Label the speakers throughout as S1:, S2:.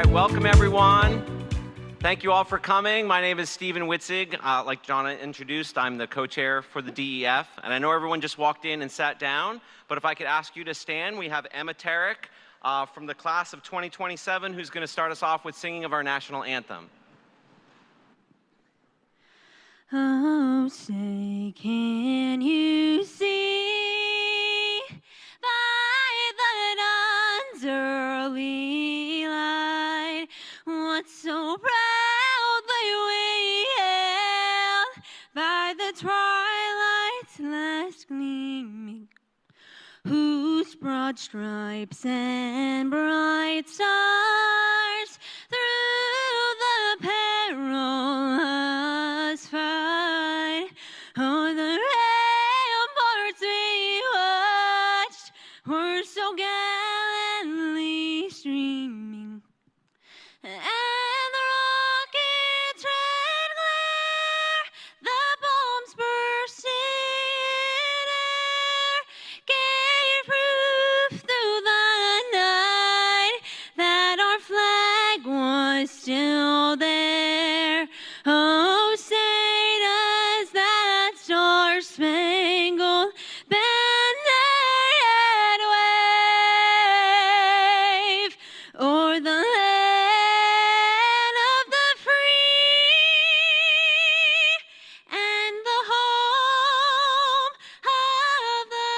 S1: right, welcome everyone. Thank you all for coming. My name is Stephen Witzig. Like Jonna introduced, I'm the co-chair for the DEF. And I know everyone just walked in and sat down, but if I could ask you to stand, we have Emma Tarek from the class of 2027 who's going to start us off with singing of our national anthem.
S2: Oh, say, can you see by the dawn's early light what so proudly we hailed by the twilight's last gleaming, whose broad stripes and bright stars through the perilous fight o'er the ramparts we watched were so gallantly streaming, and the rocket's red glare, the bombs bursting in air, gave proof through the night that our flag was still there. Oh, say does that star-spangled banner yet wave o'er the land of the free and the home of the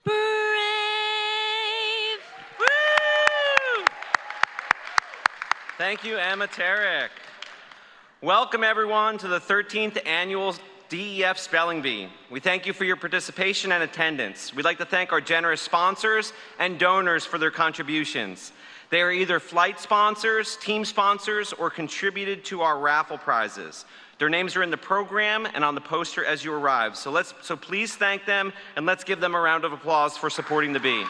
S2: brave.
S1: Woo! Thank you, Emma Tarek. Welcome everyone to the 13th annual DEF Spelling Bee. We thank you for your participation and attendance. We'd like to thank our generous sponsors and donors for their contributions. They are either flight sponsors, team sponsors, or contributed to our raffle prizes. Their names are in the program and on the poster as you arrive. So please thank them, and let's give them a round of applause for supporting the bee.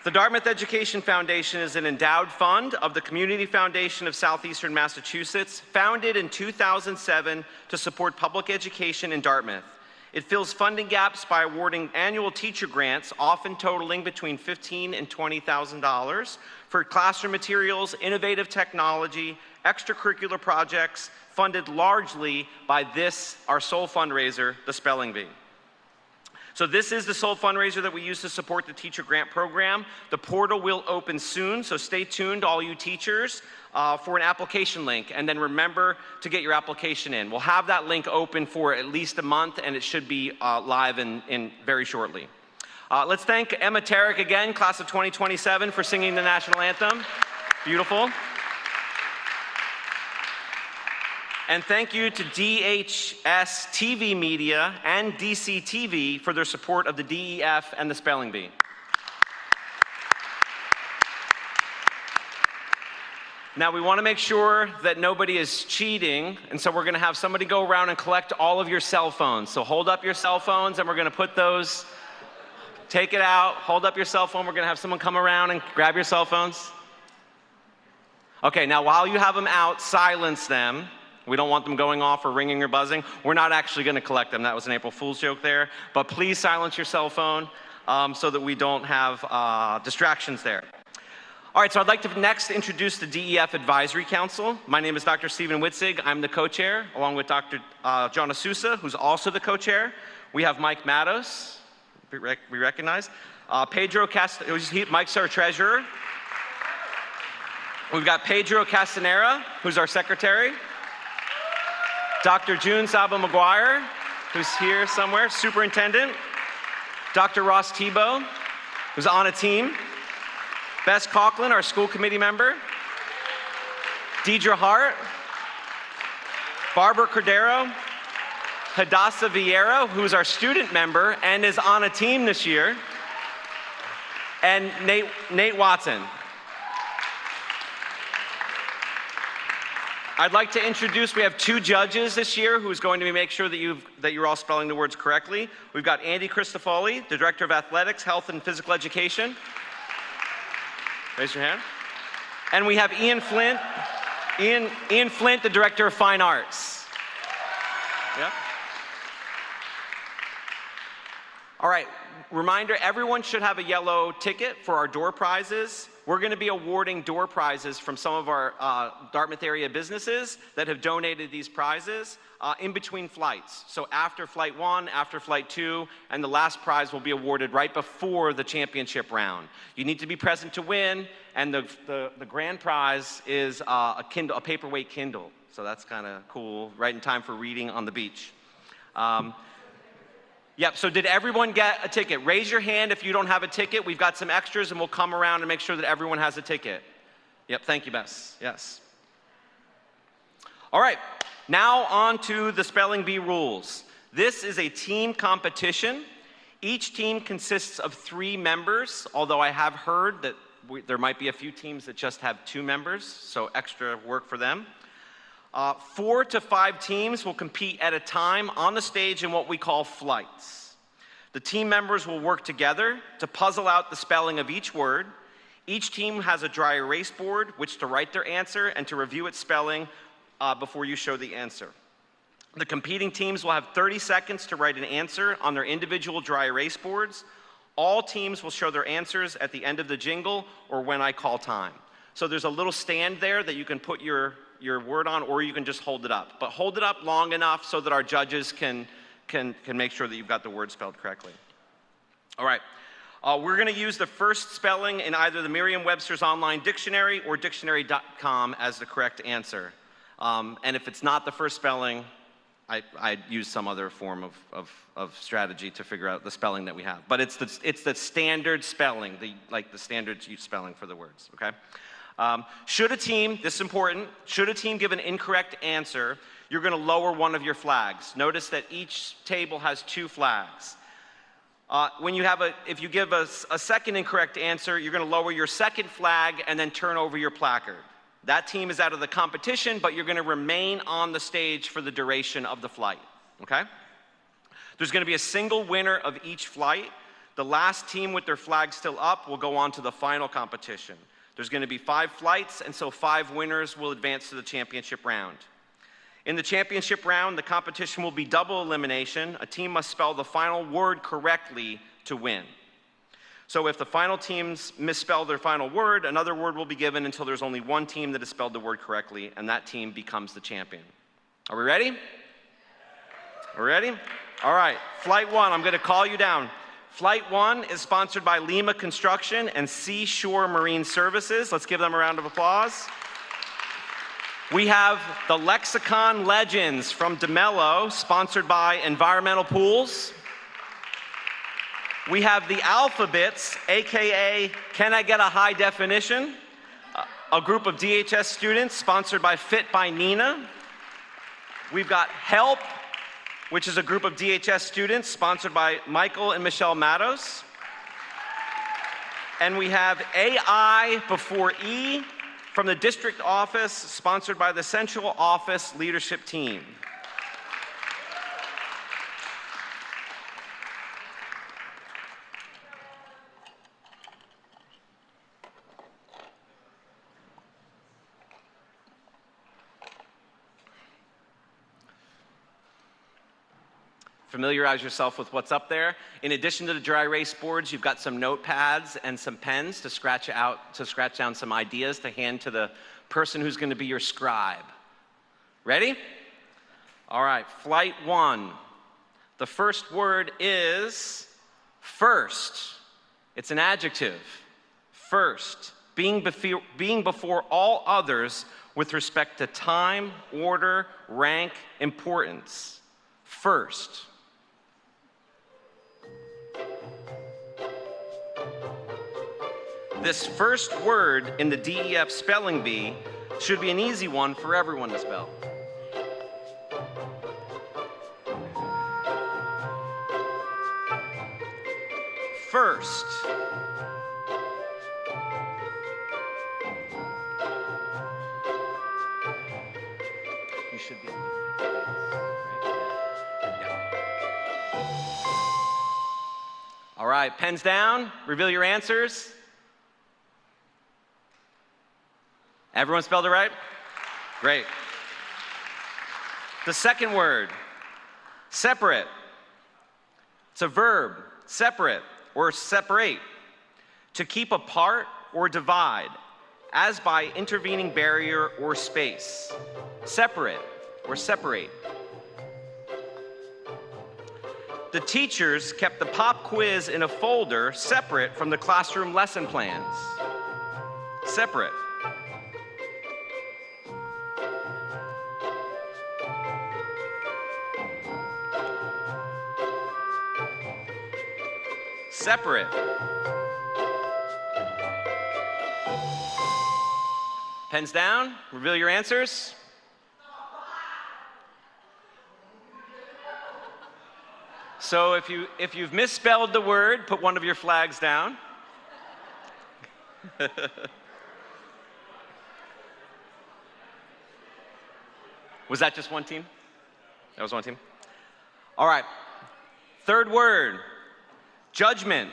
S1: The Dartmouth Education Foundation is an endowed fund of the Community Foundation of Southeastern Massachusetts, founded in 2007 to support public education in Dartmouth. It fills funding gaps by awarding annual teacher grants, often totaling between $15,000 and $20,000, for classroom materials, innovative technology, extracurricular projects, funded largely by our sole fundraiser, the Spelling Bee. So this is the sole fundraiser that we use to support the teacher grant program. The portal will open soon, so stay tuned, all you teachers, for an application link. And then remember to get your application in. We'll have that link open for at least a month, and it should be live in very shortly. Let's thank Emma Tarek again, class of 2027, for singing the national anthem. Beautiful. And thank you to DHS TV Media and DC TV for their support of the DEF and the Spelling Bee. Now, we want to make sure that nobody is cheating, and so we're going to have somebody go around and collect all of your cell phones. So hold up your cell phones, and we're going to put those, take it out, hold up your cell phone. We're going to have someone come around and grab your cell phones. Okay, now while you have them out, silence them. We don't want them going off or ringing or buzzing. We're not actually going to collect them. That was an April Fool's joke there. But please silence your cell phone so that we don't have distractions there. All right, so I'd like to next introduce the DEF Advisory Council. My name is Dr. Stephen Witzig. I'm the co-chair, along with Dr. Jonna Sousa, who's also the co-chair. We have Mike Matos, we recognize. Pedro Castanera, Mike's our treasurer. We've got Pedro Castanera, who's our secretary. Dr. June Saba-McGuire, who's here somewhere, superintendent. Dr. Ross Tebow, who's on a team. Bess Coughlin, our school committee member. Deidre Hart. Barbara Cordero. Hadassah Vieira, who's our student member and is on a team this year. And Nate Watson. I'd like to introduce, we have two judges this year who's going to make sure that you're all spelling the words correctly. We've got Andy Cristofoli, the Director of Athletics, Health and Physical Education. Raise your hand. And we have Ian Flint, the Director of Fine Arts. Yeah. All right, reminder, everyone should have a yellow ticket for our door prizes. We're going to be awarding door prizes from some of our Dartmouth area businesses that have donated these prizes in between flights. So after flight 1, after flight 2, and the last prize will be awarded right before the championship round. You need to be present to win, and the grand prize is a paperweight Kindle. So that's kind of cool, right in time for reading on the beach. Yep, so did everyone get a ticket? Raise your hand if you don't have a ticket. We've got some extras, and we'll come around and make sure that everyone has a ticket. Yep, thank you, Bess. Yes. All right, now on to the spelling bee rules. This is a team competition. Each team consists of 3 members, although I have heard that there might be a few teams that just have 2 members, so extra work for them. 4 to 5 teams will compete at a time on the stage in what we call flights. The team members will work together to puzzle out the spelling of each word. Each team has a dry erase board, which to write their answer and to review its spelling before you show the answer. The competing teams will have 30 seconds to write an answer on their individual dry erase boards. All teams will show their answers at the end of the jingle or when I call time. So there's a little stand there that you can put your word on, or you can just hold it up. But hold it up long enough so that our judges can make sure that you've got the word spelled correctly. All right. We're going to use the first spelling in either the Merriam-Webster's online dictionary or dictionary.com as the correct answer. And if it's not the first spelling, I'd use some other form of strategy to figure out the spelling that we have. But it's the standard spelling, the standard spelling for the words, okay? Should a team, this is important, should a team give an incorrect answer, you're going to lower one of your flags. Notice that each table has 2 flags. If you give a second incorrect answer, you're going to lower your second flag and then turn over your placard. That team is out of the competition, but you're going to remain on the stage for the duration of the flight, okay? There's going to be a single winner of each flight. The last team with their flag still up will go on to the final competition. There's going to be 5 flights, and so 5 winners will advance to the championship round. In the championship round, the competition will be double elimination. A team must spell the final word correctly to win. So if the final teams misspell their final word, another word will be given until there's only one team that has spelled the word correctly, and that team becomes the champion. Are we ready? Are we ready? All right, flight 1, I'm going to call you down. Flight 1 is sponsored by Lima Construction and Seashore Marine Services. Let's give them a round of applause. We have the Lexicon Legends from DeMello, sponsored by Environmental Pools. We have the Alphabets, AKA Can I Get a High Definition? A group of DHS students sponsored by Fit by Nina. We've got Help, which is a group of DHS students sponsored by Michael and Michelle Matos. And we have AI before E from the district office, sponsored by the Central Office Leadership Team. Familiarize yourself with what's up there. In addition to the dry erase boards, you've got some notepads and some pens to scratch down some ideas to hand to the person who's going to be your scribe. Ready? All right, flight 1. The first word is first. It's an adjective. First, being before all others with respect to time, order, rank, importance. First. This first word in the DEF spelling bee should be an easy one for everyone to spell. First. You should be. All right, pens down, reveal your answers. Everyone spelled it right? Great. The second word, separate. It's a verb. separate or separate. To keep apart or divide, as by intervening barrier or space. Separate or separate. The teachers kept the pop quiz in a folder separate from the classroom lesson plans. Separate. Separate. Pens down, reveal your answers. So if you've misspelled the word, put one of your flags down. Was that just one team? That was one team? All right. Third word, judgment.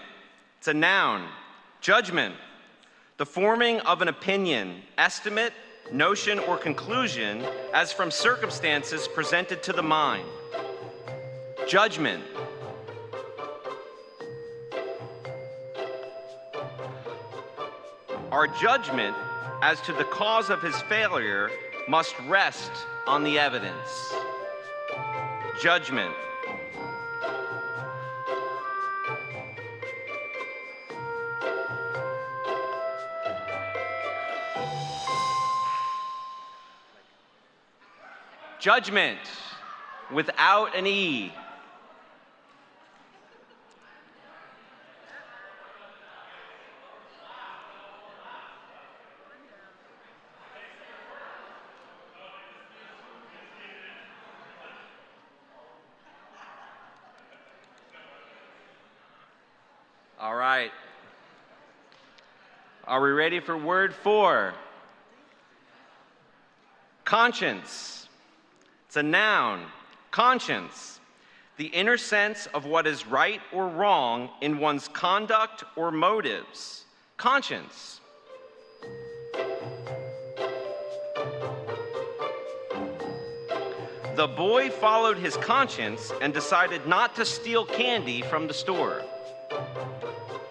S1: It's a noun. Judgment. The forming of an opinion, estimate, notion, or conclusion as from circumstances presented to the mind. Judgment. Our judgment as to the cause of his failure must rest on the evidence. Judgment. Judgment, without an E. All right. Are we ready for word 4? Conscience. It's a noun. Conscience. The inner sense of what is right or wrong in one's conduct or motives. Conscience. The boy followed his conscience and decided not to steal candy from the store.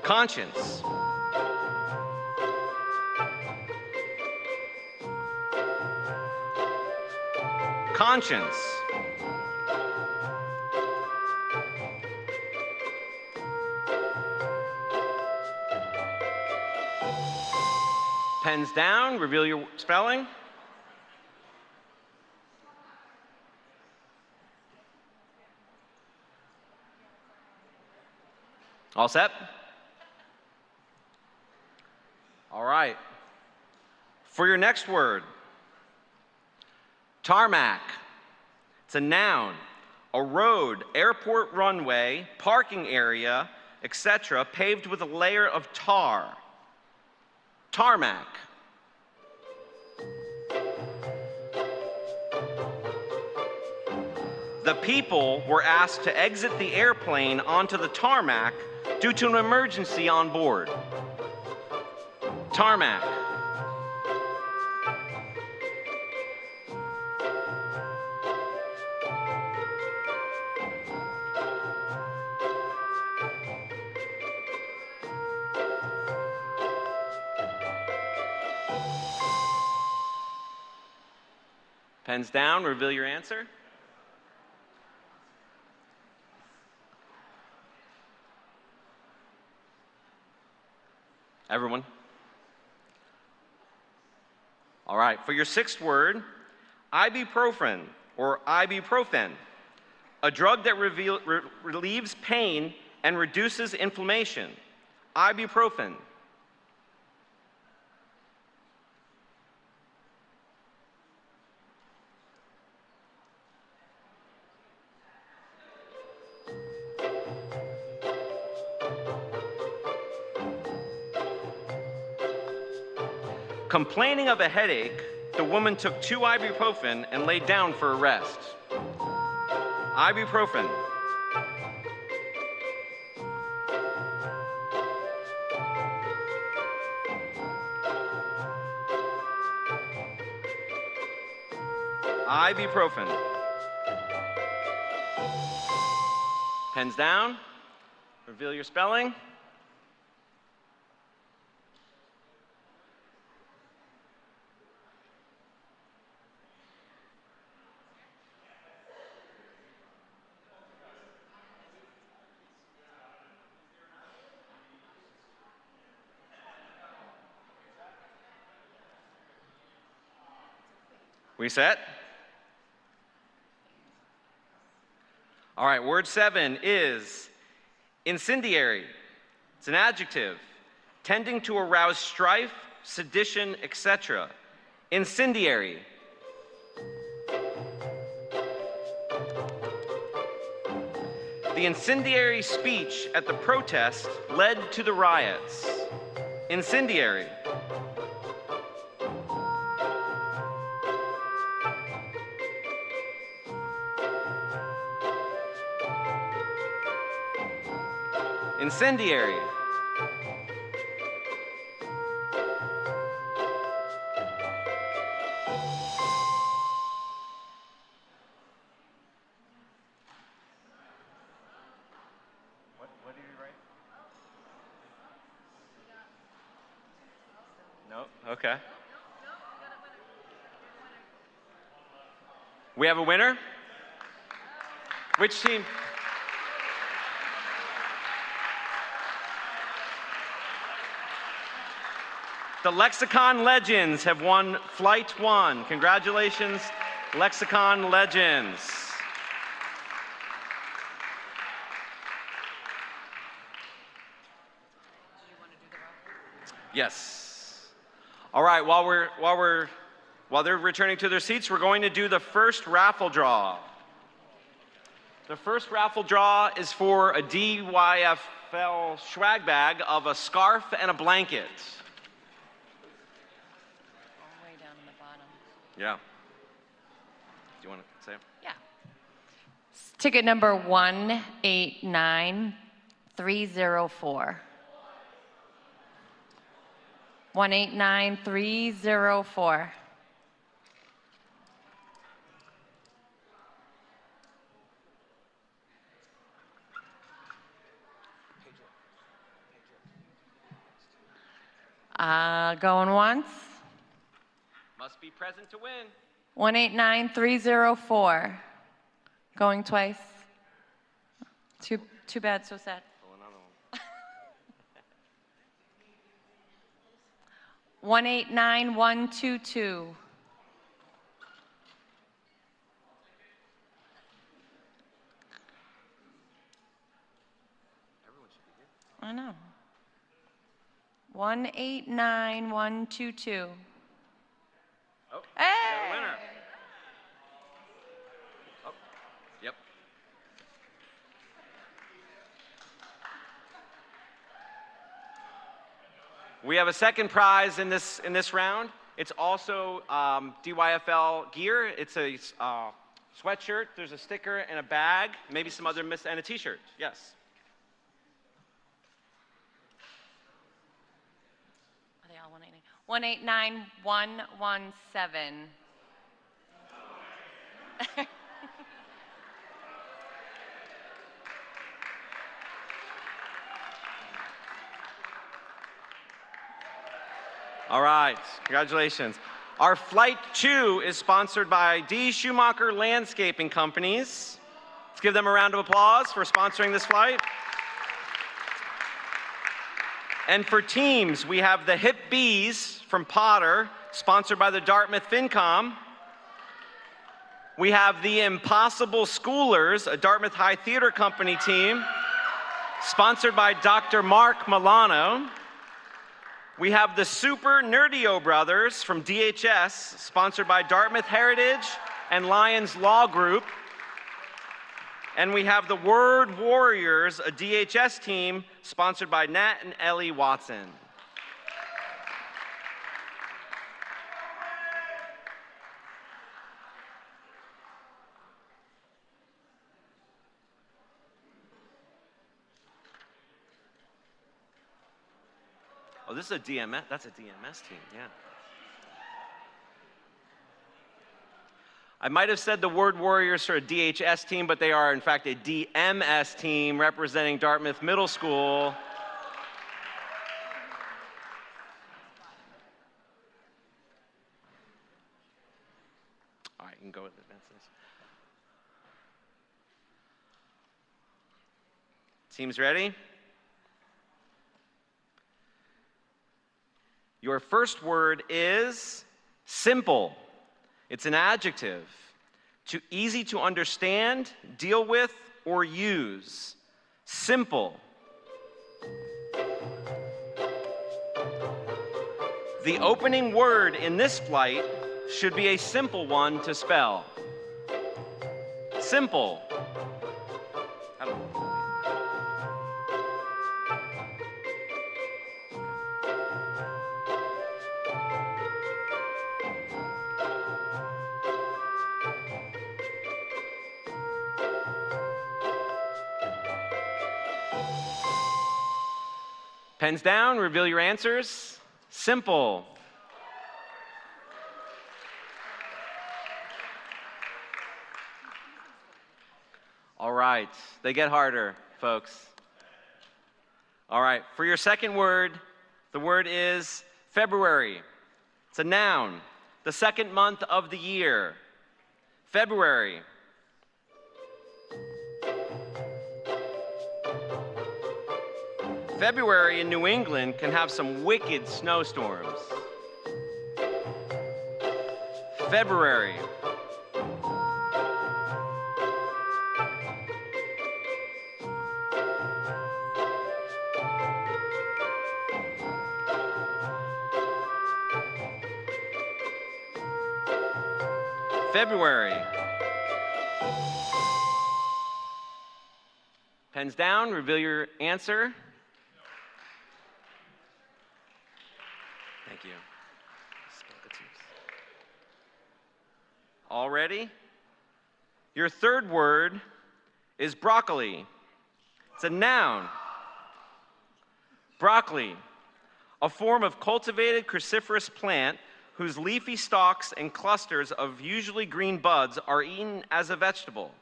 S1: Conscience. Conscience. Pens down, reveal your spelling. All set? All right. For your next word, tarmac. It's a noun. A road, airport runway, parking area, etc., paved with a layer of tar. Tarmac. The people were asked to exit the airplane onto the tarmac due to an emergency on board. Tarmac. Pens down, reveal your answer. Everyone? All right, for your sixth word, ibuprofen or ibuprofen, a drug that relieves pain and reduces inflammation. Ibuprofen. Complaining of a headache, the woman took 2 ibuprofen and laid down for a rest. Ibuprofen. Ibuprofen. Pens down. Reveal your spelling. We set? All right, word 7 is incendiary. It's an adjective, tending to arouse strife, sedition, etc. Incendiary. The incendiary speech at the protest led to the riots. Incendiary. Incendiary. What did you write? No? Okay. We have a winner? Which team? The Lexicon Legends have won Flight 1. Congratulations, Lexicon Legends. Yes. All right, while they're returning to their seats, we're going to do the first raffle draw. The first raffle draw is for a DYFL swag bag of a scarf and a blanket.
S2: Way down in the bottom.
S1: Yeah. Do you want to say it?
S2: Yeah.
S3: Ticket number 189304. 189304. Going once.
S1: Must be present to win.
S3: 189304. Going twice. Too bad, so sad.
S1: Pull another one.
S3: 189122.
S1: Everyone should be here.
S3: I know. 189122.
S1: Oh,
S3: Hey!
S1: we got a winner. Oh, yep. We have a second prize in this round. It's also DYFL gear. It's a sweatshirt. There's a sticker and a bag, maybe some other and a T-shirt. Yes.
S3: Are they all 189? 189117.
S1: All right, congratulations. Our Flight 2 is sponsored by D. Schumacher Landscaping Companies. Let's give them a round of applause for sponsoring this flight. And for teams, we have the Hip Bees from Potter, sponsored by the Dartmouth FinCom. We have the Impossible Schoolers, a Dartmouth High Theater Company team, sponsored by Dr. Mark Milano. We have the Super Nerdio Brothers from DHS, sponsored by Dartmouth Heritage and Lions Law Group. And we have the Word Warriors, a DHS team, sponsored by Nat and Ellie Watson. Oh, this is a DMS, that's a DMS team, yeah. I might have said the word warriors for a DHS team, but they are in fact a DMS team representing Dartmouth Middle School. All right, you can go with advances. Teams ready? Your first word is simple. It's an adjective. Easy to understand, deal with, or use. Simple. The opening word in this flight should be a simple one to spell. Simple. I don't know. Pens down, reveal your answers. Simple. All right, they get harder, folks. All right, for your second word, the word is February. It's a noun, the second month of the year. February. February in New England can have some wicked snowstorms. February. February. Pens down, reveal your answer. Thank you. All ready? Your third word is broccoli. It's a noun. Broccoli, a form of cultivated cruciferous plant whose leafy stalks and clusters of usually green buds are eaten as a vegetable.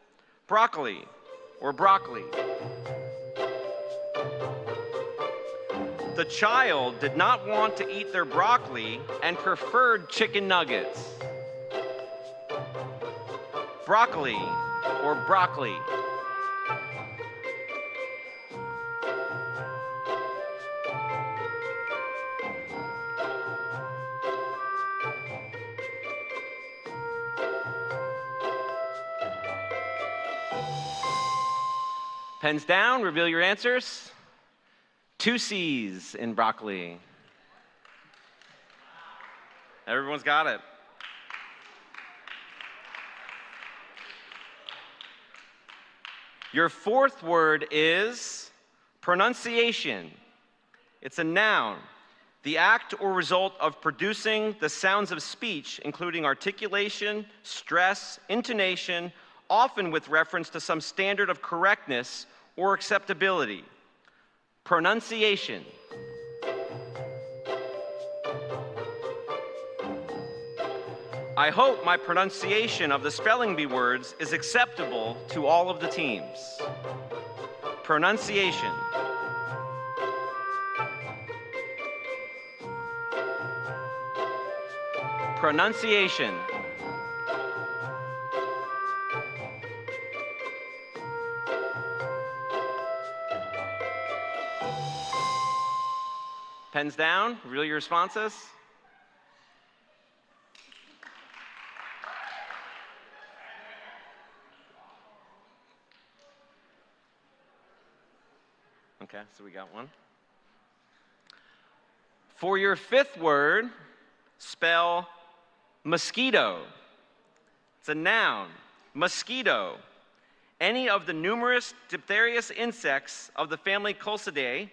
S1: Broccoli, or broccoli. The child did not want to eat their broccoli and preferred chicken nuggets. Broccoli, or broccoli. Pens down, reveal your answers. 2 C's in broccoli. Everyone's got it. Your fourth word is pronunciation. It's a noun, the act or result of producing the sounds of speech, including articulation, stress, intonation, often with reference to some standard of correctness or acceptability. Pronunciation. I hope my pronunciation of the spelling bee words is acceptable to all of the teams. Pronunciation. Pronunciation. Pens down, reveal your responses. Okay, so we got one. For your fifth word, spell mosquito. It's a noun, mosquito. Any of the numerous diphtherious insects of the family Culcidae,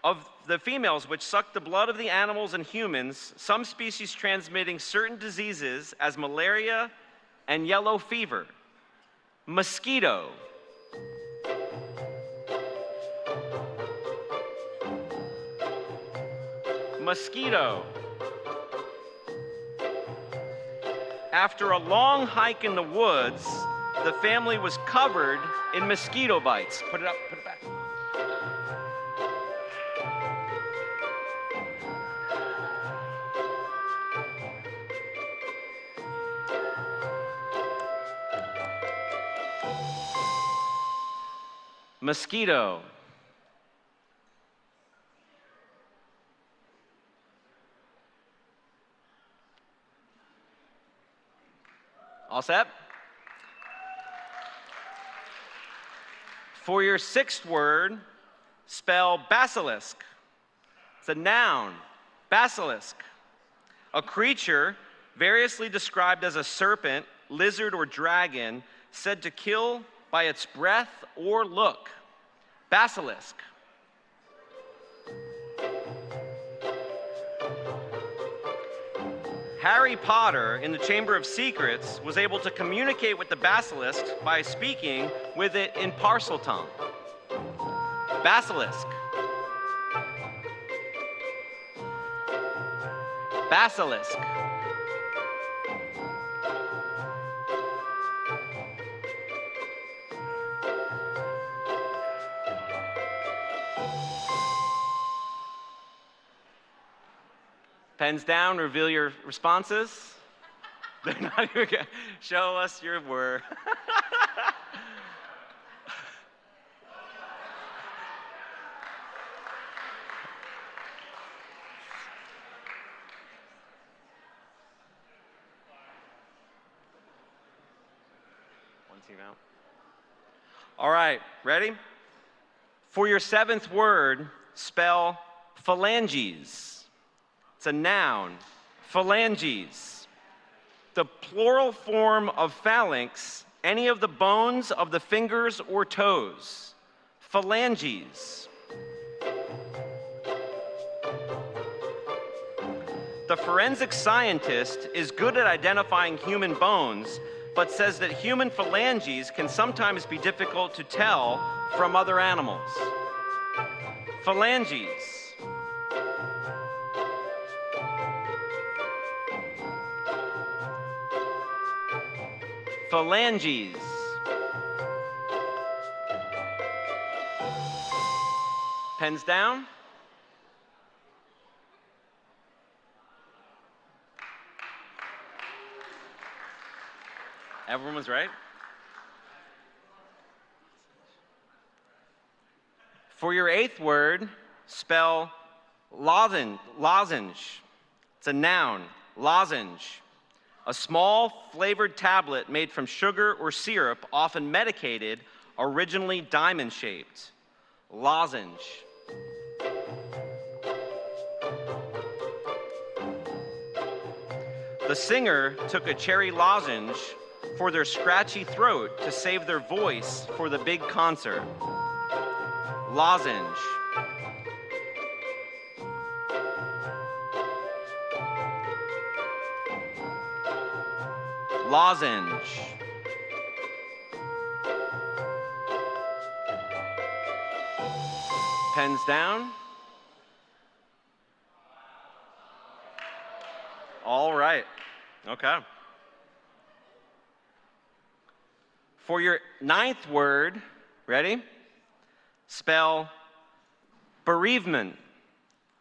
S1: of the females which suck the blood of the animals and humans, some species transmitting certain diseases as malaria and yellow fever. Mosquito. Mosquito. After a long hike in the woods, the family was covered in mosquito bites. Put it up, put it back. Mosquito. All set? For your sixth word, spell basilisk. It's a noun, basilisk. A creature variously described as a serpent, lizard, or dragon, said to kill by its breath or look. Basilisk. Harry Potter, in the Chamber of Secrets, was able to communicate with the basilisk by speaking with it in Parseltongue. Basilisk. Basilisk. Pens down, reveal your responses. They're not even gonna show us your word. One team out. All right, ready? For your seventh word, spell phalanges. It's a noun, phalanges. The plural form of phalanx, any of the bones of the fingers or toes. Phalanges. The forensic scientist is good at identifying human bones, but says that human phalanges can sometimes be difficult to tell from other animals. Phalanges. Phalanges. Pens down. Everyone was right? For your eighth word, spell lozenge. It's a noun, lozenge. A small flavored tablet made from sugar or syrup, often medicated, originally diamond-shaped. Lozenge. The singer took a cherry lozenge for their scratchy throat to save their voice for the big concert. Lozenge. Lozenge. Pens down. All right. Okay. For your ninth word, ready? Spell bereavement.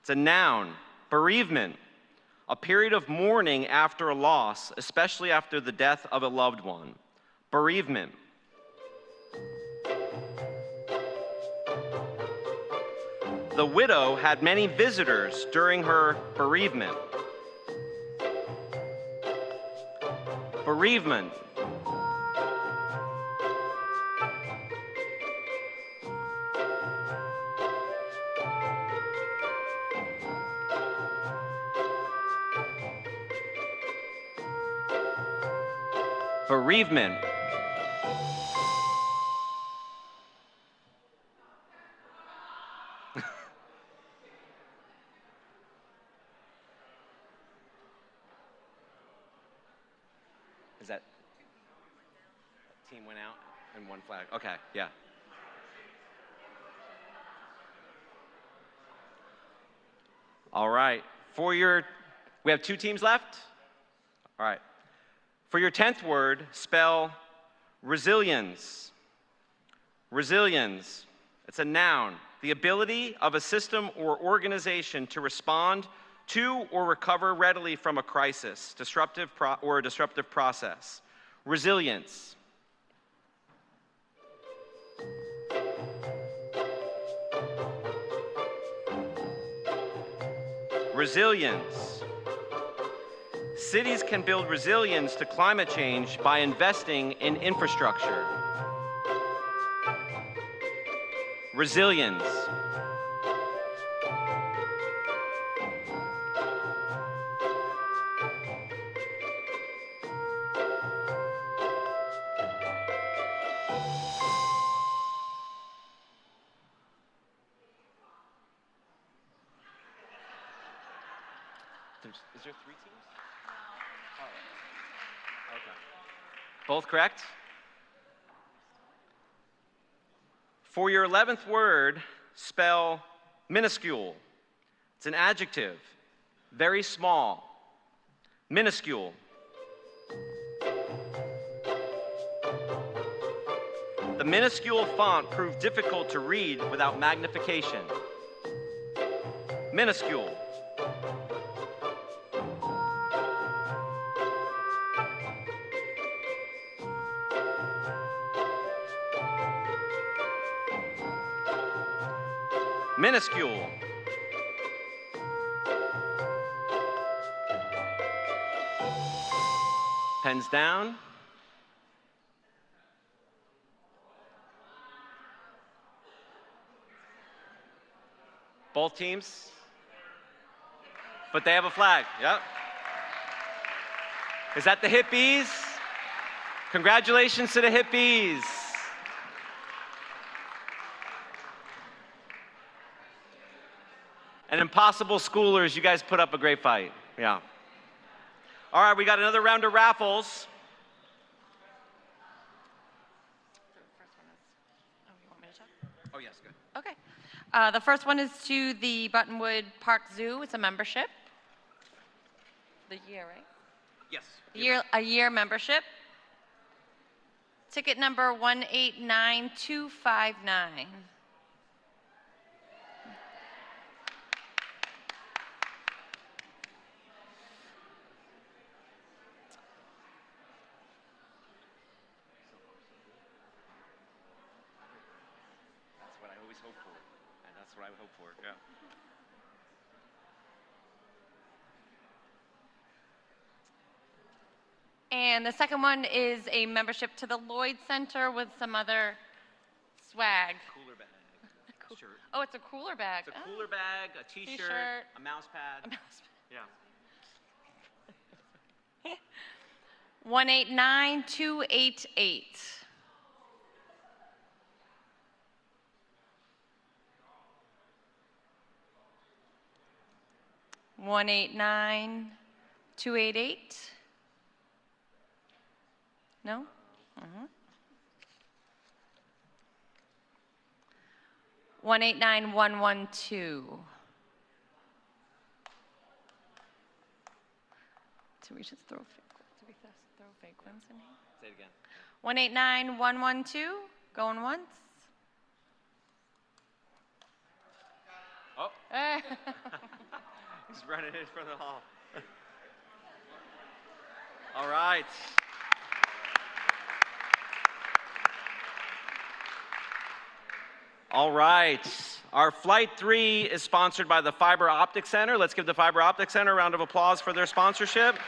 S1: It's a noun, bereavement. A period of mourning after a loss, especially after the death of a loved one. Bereavement. The widow had many visitors during her bereavement. Bereavement. Bereavement. Is that team went out and one flag? Okay, yeah. All right. We have two teams left? All right. For your 10th word, spell resilience. Resilience. It's a noun. The ability of a system or organization to respond to or recover readily from a crisis, or a disruptive process. Resilience. Resilience. Cities can build resilience to climate change by investing in infrastructure. Resilience. Is there 3 teams? No. Oh. Okay. Both correct? For your 11th word, spell minuscule. It's an adjective, very small. Minuscule. The minuscule font proved difficult to read without magnification. Minuscule. Minuscule. Pens down. Both teams. But they have a flag. Yep. Is that the hippies? Congratulations to the hippies. And Impossible Schoolers, you guys put up a great fight. Yeah. All right, we got another round of raffles.
S3: You want me to check?
S1: Oh, yes, good.
S3: Okay. The first one is to the Buttonwood Park Zoo. It's a membership. The year, right?
S1: Yes.
S3: A year membership. Ticket number 189259.
S1: That's what I always hope for. And that's what I hope for, yeah.
S3: And the second one is a membership to the Lloyd Center with some other swag.
S1: Cooler bag. Shirt.
S3: Oh, it's a cooler bag.
S1: It's a cooler bag, a t-shirt,
S3: T-shirt.
S1: a mouse pad.
S3: A mouse
S1: Yeah.
S3: 189288. One 189288. No? 189112. Do we just throw fake ones in here?
S1: Say it again.
S3: 189112. Going once.
S1: Oh. He's running in for the hall. All right. All right. Our Flight 3 is sponsored by the Fiber Optic Center. Let's give the Fiber Optic Center a round of applause for their sponsorship.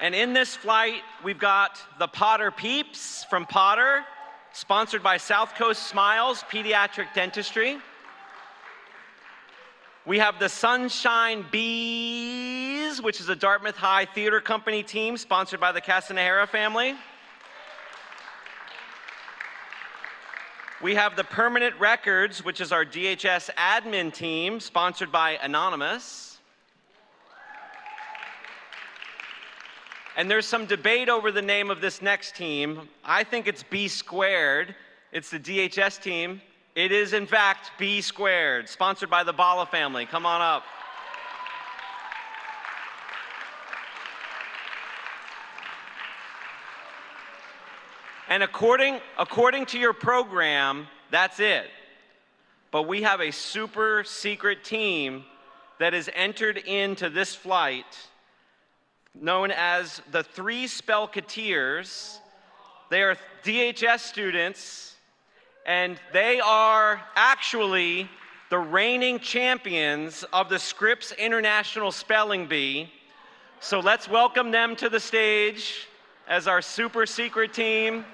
S1: And in this flight, we've got the Potter Peeps from Potter, sponsored by South Coast Smiles Pediatric Dentistry. We have the Sunshine Bees, which is a Dartmouth High Theater Company team, sponsored by the Castanera family. We have the Permanent Records, which is our DHS admin team, sponsored by Anonymous. And there's some debate over the name of this next team. I think it's B Squared. It's the DHS team. It is, in fact, B Squared, sponsored by the Bala family. Come on up. And according to your program, that's it. But we have a super secret team that has entered into this flight known as the Three Spellketeers. They are DHS students, and they are actually the reigning champions of the Scripps International Spelling Bee. So let's welcome them to the stage as our super secret team.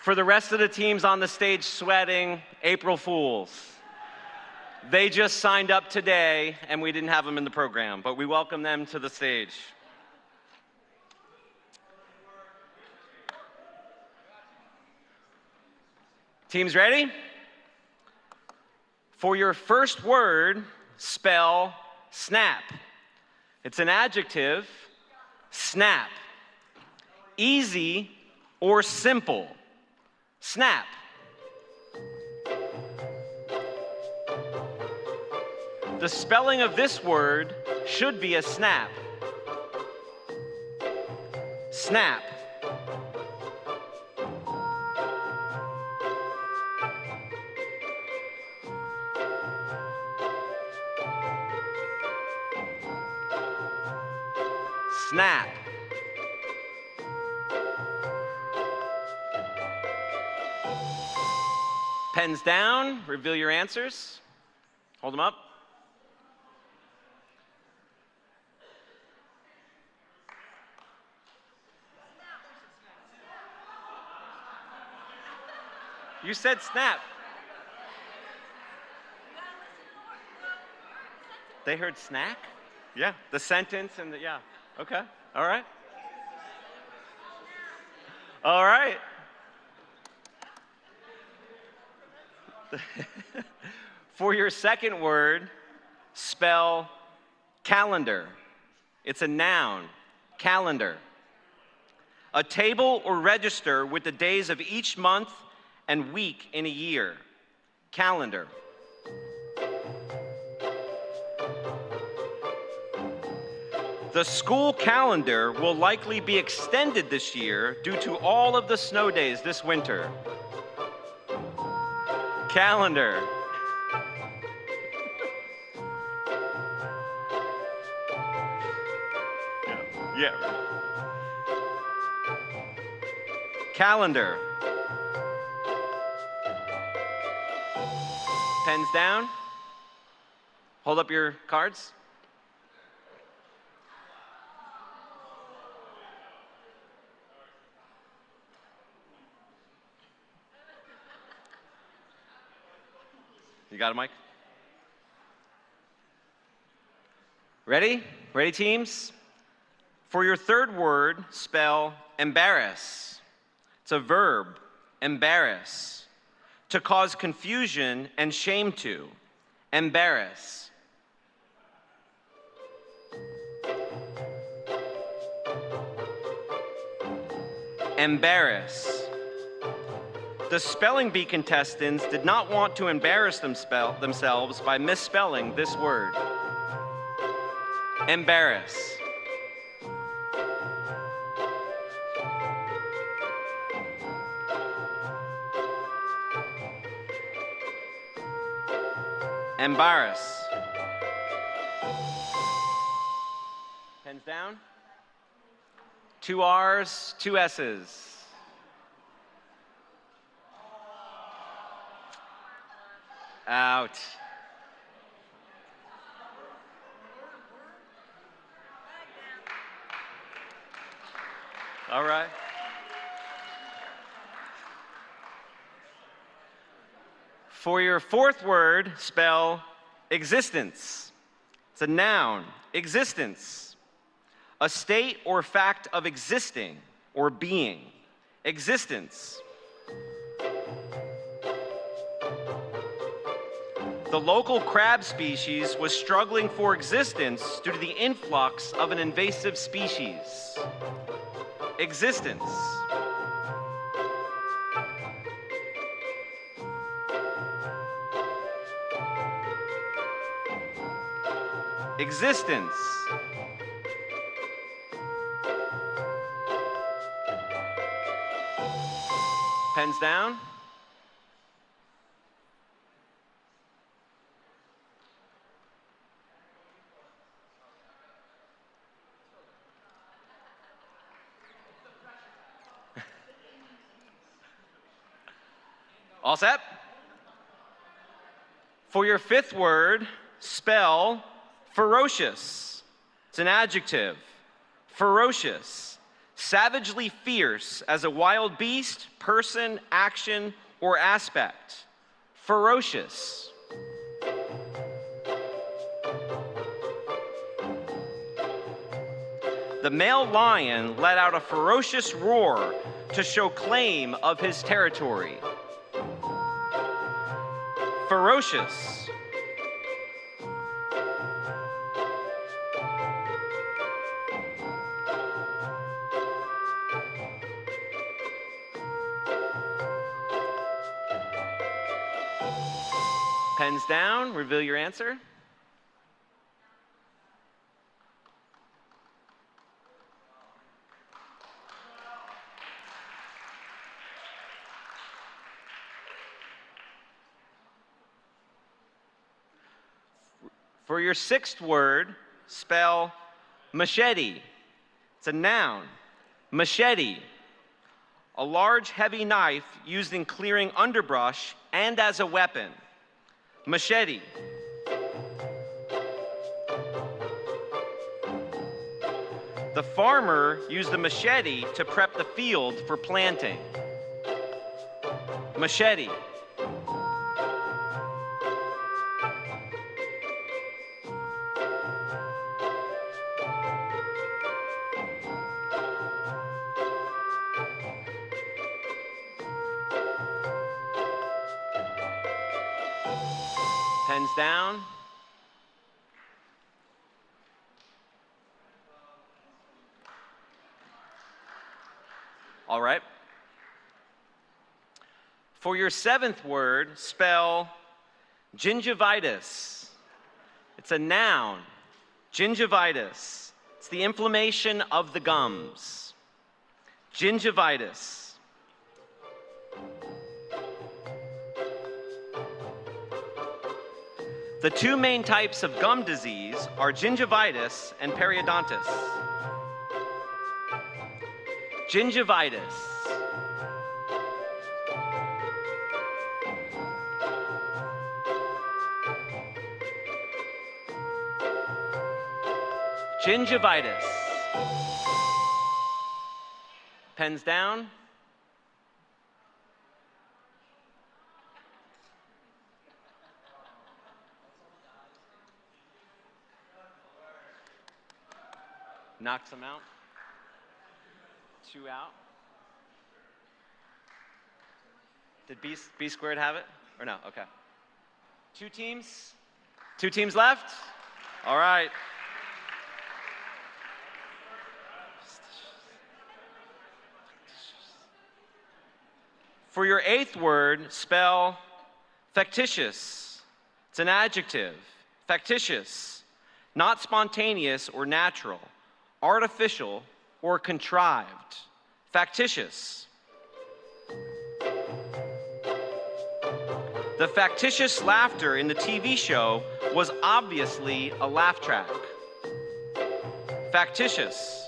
S1: For the rest of the teams on the stage sweating, April Fools. They just signed up today, and we didn't have them in the program, but we welcome them to the stage. Teams ready? For your first word, spell snap. It's an adjective, snap. Easy or simple. Snap. The spelling of this word should be a snap. Snap. Snap. Pens down, reveal your answers. Hold them up. You said snap. They heard snack? Yeah, the sentence and the, yeah. Okay, all right. All right. For your second word, spell calendar. It's a noun, calendar. A table or register with the days of each month and week in a year. Calendar. The school calendar will likely be extended this year due to all of the snow days this winter. Calendar. Yeah. Calendar. Pens down. Hold up your cards. You got it, Mike? Ready? Ready, teams? For your third word, spell embarrass. It's a verb, embarrass. To cause confusion and shame to. Embarrass. Embarrass. The spelling bee contestants did not want to embarrass themselves by misspelling this word. Embarrass. Embarrass. Pens down. 2 R's, 2 S's. Out. All right. For your fourth word, spell existence. It's a noun, existence. A state or fact of existing or being. Existence. The local crab species was struggling for existence due to the influx of an invasive species. Existence. existence. Pens down. All set? For your fifth word, spell ferocious. It's an adjective. Ferocious. Savagely fierce as a wild beast, person, action, or aspect. Ferocious. The male lion let out a ferocious roar to show claim of his territory. Ferocious. Pens down, reveal your answer. For your sixth word, spell machete. It's a noun. Machete. A large, heavy knife used in clearing underbrush and as a weapon. Machete. The farmer used the machete to prep the field for planting. Machete. Pens down. All right. For your seventh word, spell gingivitis. It's a noun. Gingivitis. It's the inflammation of the gums. Gingivitis. The two main types of gum disease are gingivitis and periodontitis. Gingivitis. Gingivitis. Pens down. Knocks them out. 2 out. Did B squared have it? Or no? Okay. 2 teams? 2 teams left? All right. For your eighth word, spell factitious. It's an adjective. Factitious. Not spontaneous or natural. Artificial or contrived. Factitious. The factitious laughter in the TV show was obviously a laugh track. Factitious.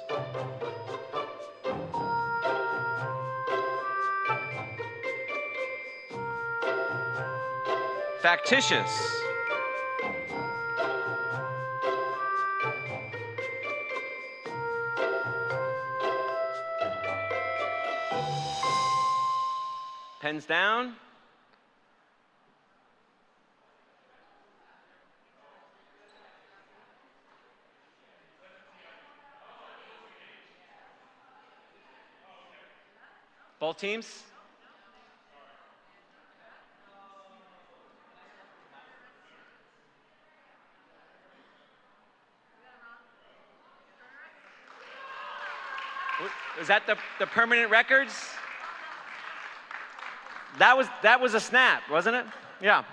S1: Factitious. Pens down. Both teams? Is that the permanent records? That was a snap, wasn't it? Yeah.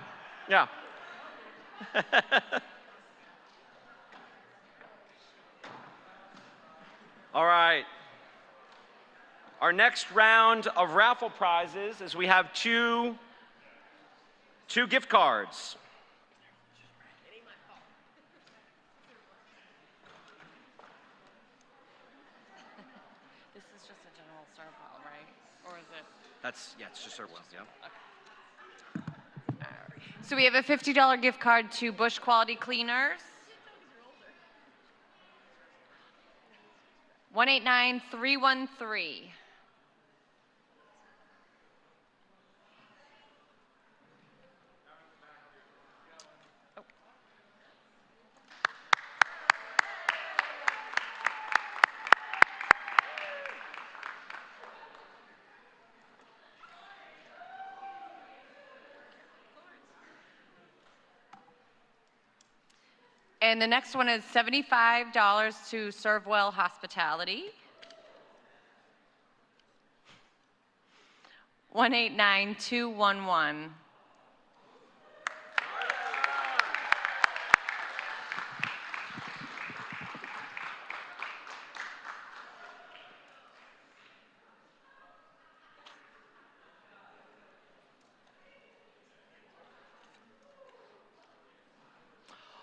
S1: All right. Our next round of raffle prizes is we have two gift cards.
S2: This is just a general circle, right? Or is it?
S1: It's just our well, yeah.
S3: So we have a $50 gift card to Bush Quality Cleaners. 189313. And the next one is $75 to Serve Well Hospitality. 189211.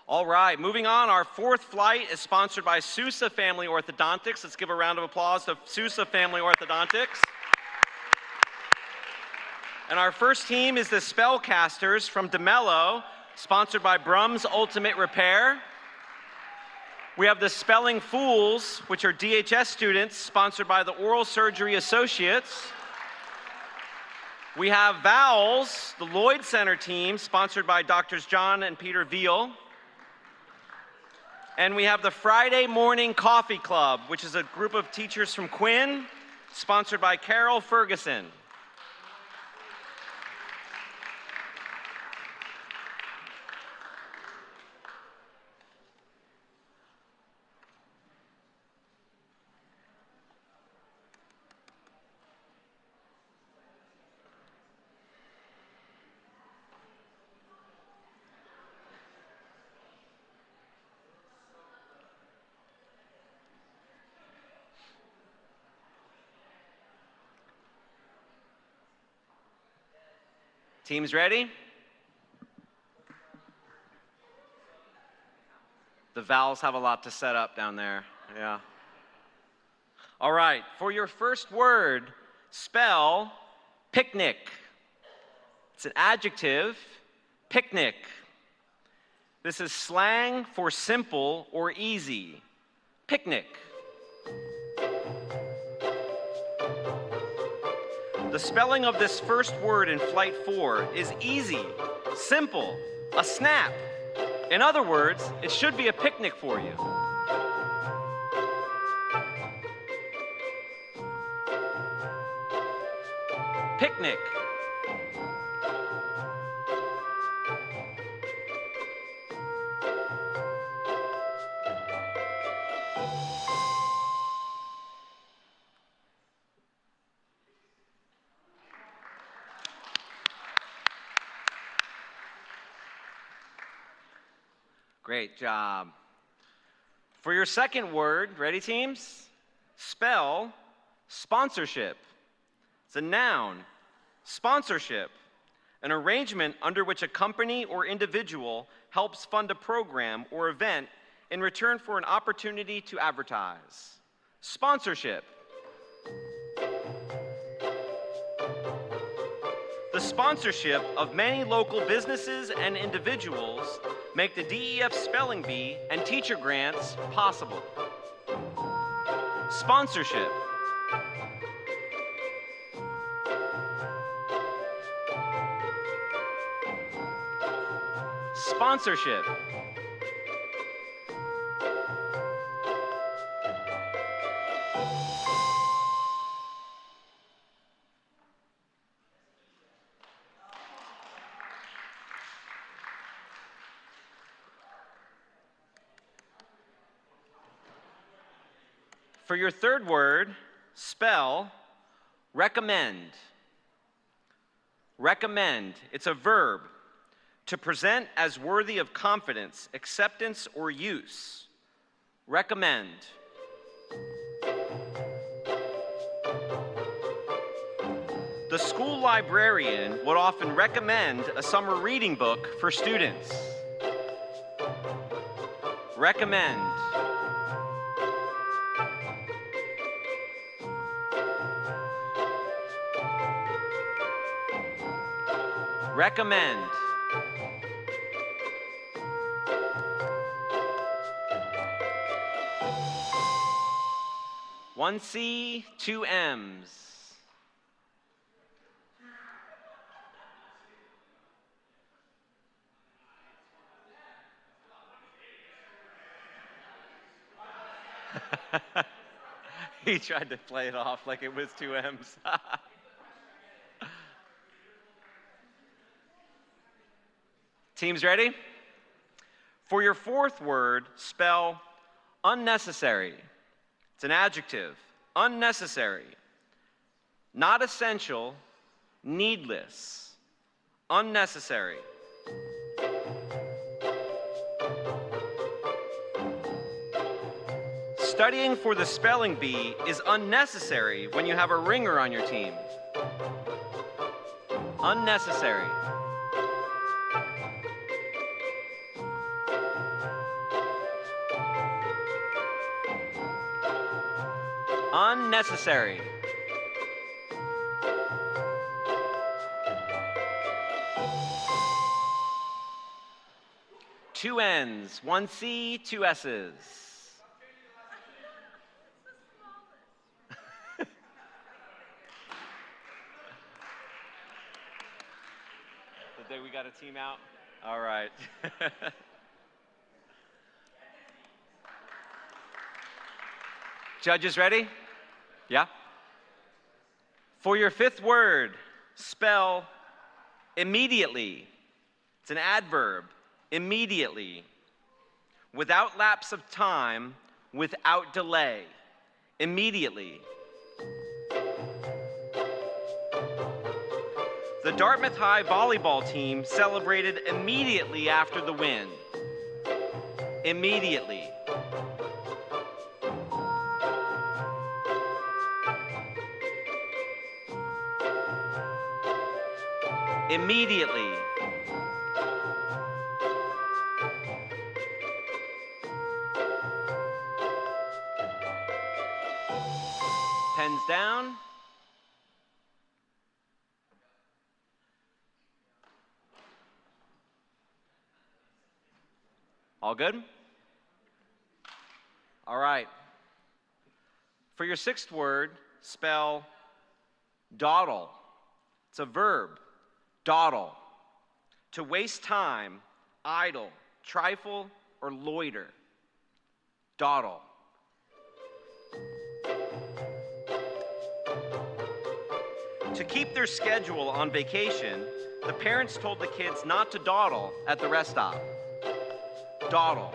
S1: All right, moving on. Our fourth flight is sponsored by Sousa Family Orthodontics. Let's give a round of applause to Sousa Family Orthodontics. And our first team is the Spellcasters from DeMello, sponsored by Brum's Ultimate Repair. We have the Spelling Fools, which are DHS students, sponsored by the Oral Surgery Associates. We have Vowels, the Lloyd Center team, sponsored by Drs. John and Peter Veal. And we have the Friday Morning Coffee Club, which is a group of teachers from Quinn, sponsored by Carol Ferguson. Teams ready? The Vowels have a lot to set up down there, yeah. All right, for your first word, spell picnic. It's an adjective, picnic. This is slang for simple or easy. Picnic. The spelling of this first word in Flight 4 is easy, simple, a snap. In other words, it should be a picnic for you. Picnic. Great job. For your second word, ready teams? Spell sponsorship. It's a noun. Sponsorship, an arrangement under which a company or individual helps fund a program or event in return for an opportunity to advertise. Sponsorship. The sponsorship of many local businesses and individuals make the DEF Spelling Bee and teacher grants possible. Sponsorship. Sponsorship. For your third word, spell recommend. Recommend. It's a verb. To present as worthy of confidence, acceptance, or use. Recommend. The school librarian would often recommend a summer reading book for students. Recommend. Recommend. One C, two M's. He tried to play it off like it was two M's. Teams ready? For your fourth word, spell unnecessary. It's an adjective. Unnecessary. Not essential, needless. Unnecessary. Studying for the spelling bee is unnecessary when you have a ringer on your team. Unnecessary. Unnecessary. Two N's, one C, two S's. We got a team out? All right. Judges ready? Yeah? For your fifth word, spell immediately. It's an adverb. Immediately. Without lapse of time, without delay. Immediately. The Dartmouth High volleyball team celebrated immediately after the win. Immediately. Immediately. Pens down. All good? All right. For your sixth word, spell dawdle. It's a verb. Dawdle. To waste time, idle, trifle, or loiter. Dawdle. To keep their schedule on vacation, the parents told the kids not to dawdle at the rest stop. Dawdle.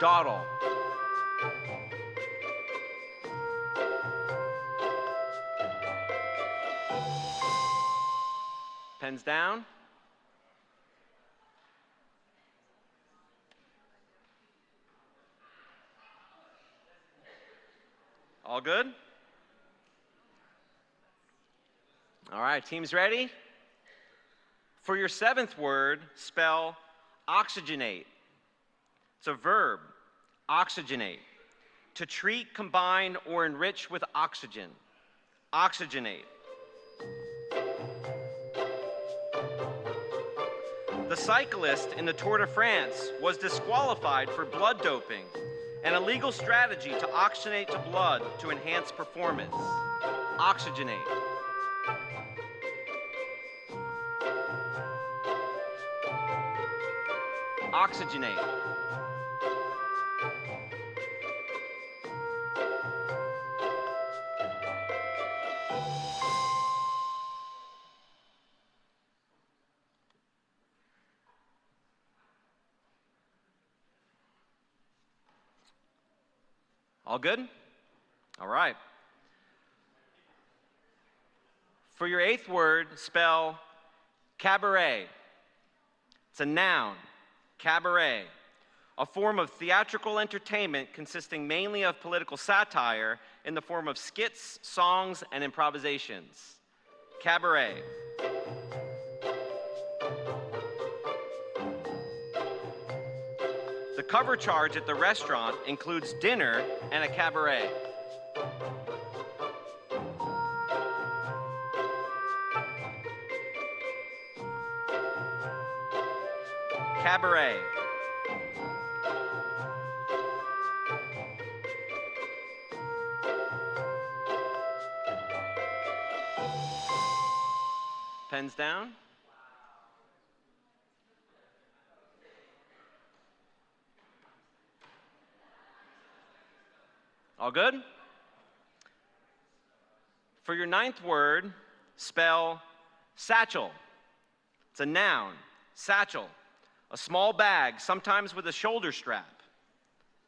S1: Dawdle. Pens down. All good? All right, teams ready? For your seventh word, spell oxygenate. It's a verb, oxygenate. To treat, combine, or enrich with oxygen. Oxygenate. The cyclist in the Tour de France was disqualified for blood doping, an illegal strategy to oxygenate to blood to enhance performance. Oxygenate. Oxygenate. All good? All right. For your eighth word, spell cabaret. It's a noun. Cabaret, a form of theatrical entertainment consisting mainly of political satire in the form of skits, songs, and improvisations. Cabaret. The cover charge at the restaurant includes dinner and a cabaret. Cabaret. Pens down. All good? For your ninth word, spell satchel. It's a noun, satchel. A small bag, sometimes with a shoulder strap.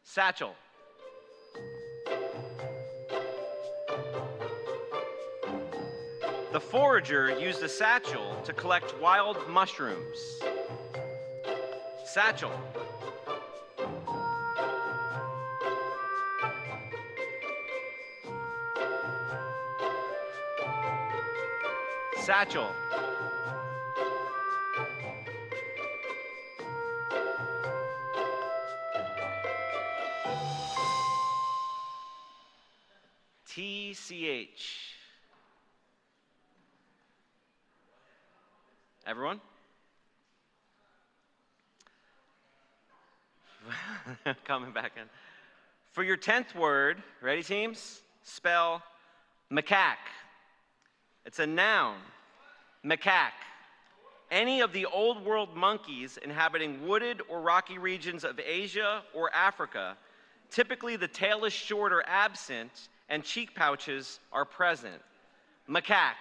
S1: Satchel. The forager used a satchel to collect wild mushrooms. Satchel. Satchel. TCH. Everyone? Coming back in. For your 10th word, ready teams? Spell macaque. It's a noun, macaque. Any of the old world monkeys inhabiting wooded or rocky regions of Asia or Africa. Typically the tail is short or absent and cheek pouches are present. Macaque.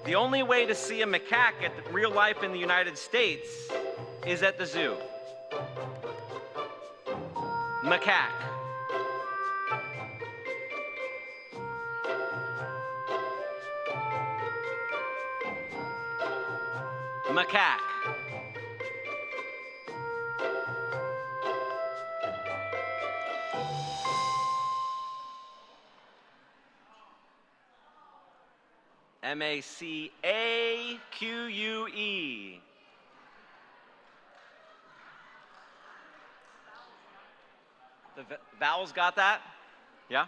S1: The only way to see a macaque at real life in the United States is at the zoo. Macaque. Macaque. M-A-C-A-Q-U-E. The vowels got that? Yeah?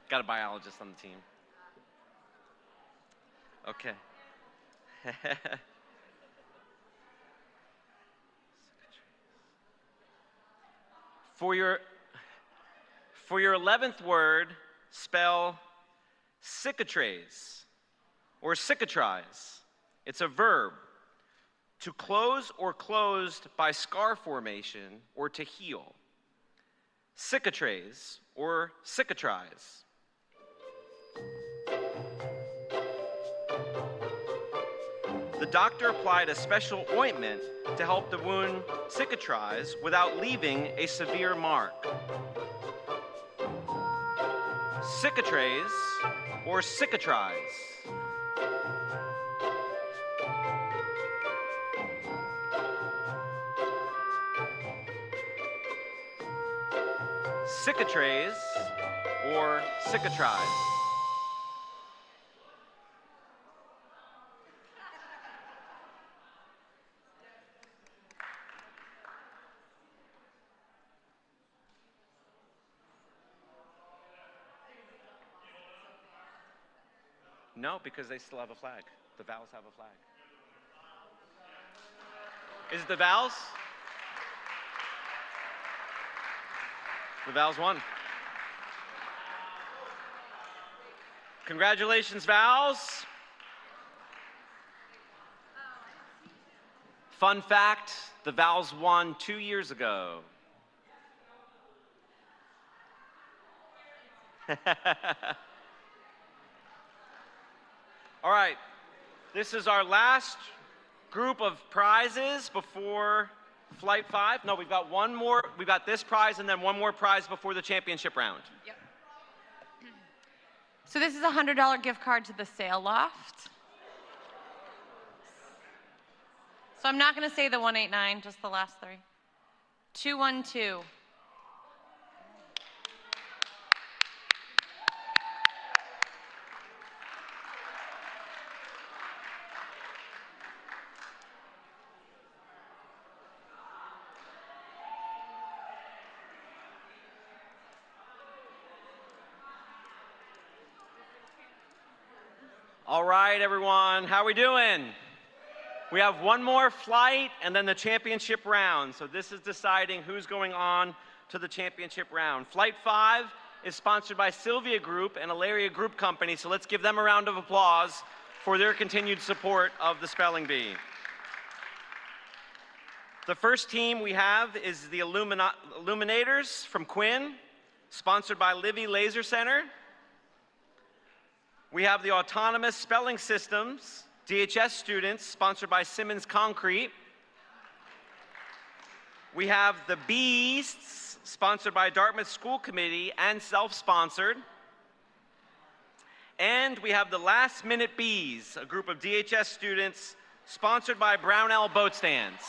S1: Got a biologist on the team. Okay. For your 11th word, spell cicatrice or cicatrize. It's a verb. To close or closed by scar formation or to heal. Cicatrice or cicatrize. The doctor applied a special ointment to help the wound cicatrize without leaving a severe mark. Cicatrice or cicatrize. Cicatrice or cicatrize. No, because they still have a flag. The vowels have a flag. Is it the vowels? The vowels won. Congratulations, vowels. Fun fact, the vowels won 2 years ago. All right, this is our last group of prizes before Flight 5. No, we've got one more. We've got this prize and then one more prize before the championship round.
S3: Yep. So this is a $100 gift card to the Sail Loft. So I'm not going to say the 189, just the last three. 212.
S1: All right, everyone, how we doing? We have one more flight and then the championship round. So this is deciding who's going on to the championship round. Flight 5 is sponsored by Sylvia Group and Ilaria Group Company. So let's give them a round of applause for their continued support of the Spelling Bee. The first team we have is the Illuminators from Quinn, sponsored by Livy Laser Center. We have the Autonomous Spelling Systems, DHS students, sponsored by Simmons Concrete. We have the Beasts, sponsored by Dartmouth School Committee and self-sponsored. And we have the Last Minute Bees, a group of DHS students, sponsored by Brownell Boat Stands.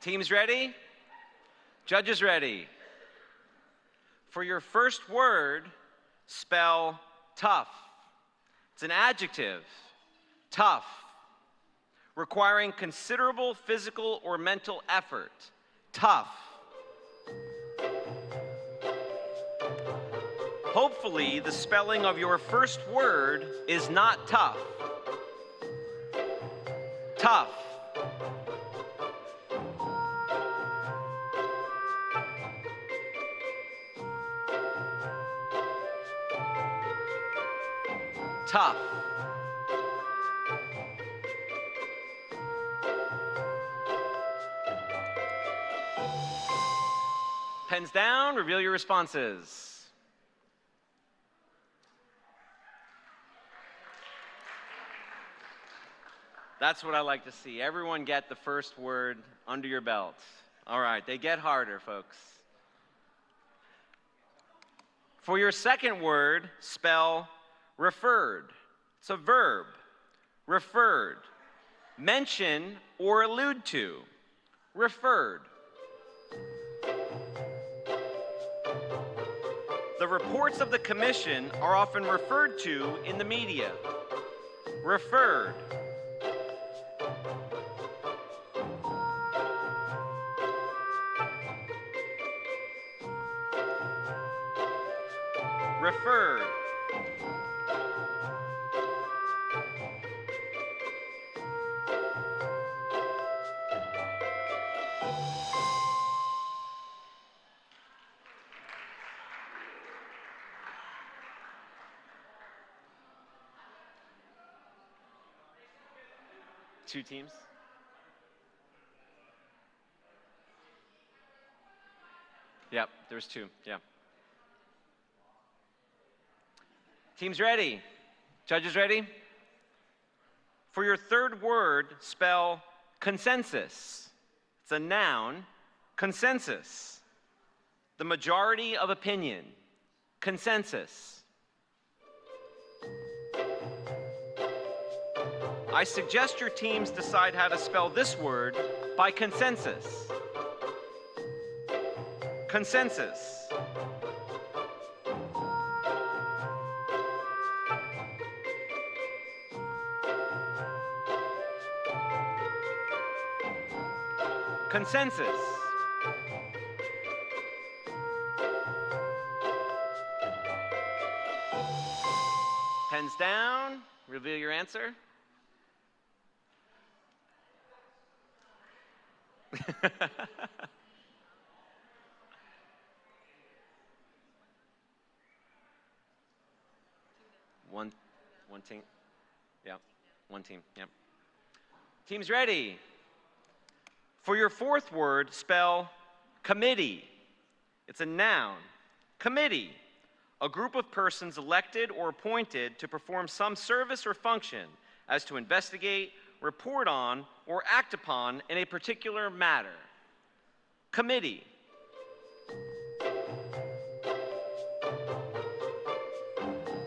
S1: Teams ready? Judges ready? For your first word, spell tough. It's an adjective, tough, requiring considerable physical or mental effort, tough. Hopefully, the spelling of your first word is not tough. Tough. Tough. Pens down, reveal your responses. That's what I like to see. Everyone get the first word under your belt. All right, they get harder, folks. For your second word, spell referred. It's a verb. Referred. Mention or allude to. Referred. The reports of the commission are often referred to in the media. Referred. Referred. Two teams. Yep, there's two, yeah. Teams ready? Judges ready? For your third word, spell consensus. It's a noun, consensus. The majority of opinion, consensus. I suggest your teams decide how to spell this word by consensus. Consensus. Consensus. Pens down. reveal your answer? One team. Yeah, one team. Yep. Team's ready. For your fourth word, spell committee. It's a noun. Committee, a group of persons elected or appointed to perform some service or function as to investigate, report on, or act upon in a particular matter. Committee.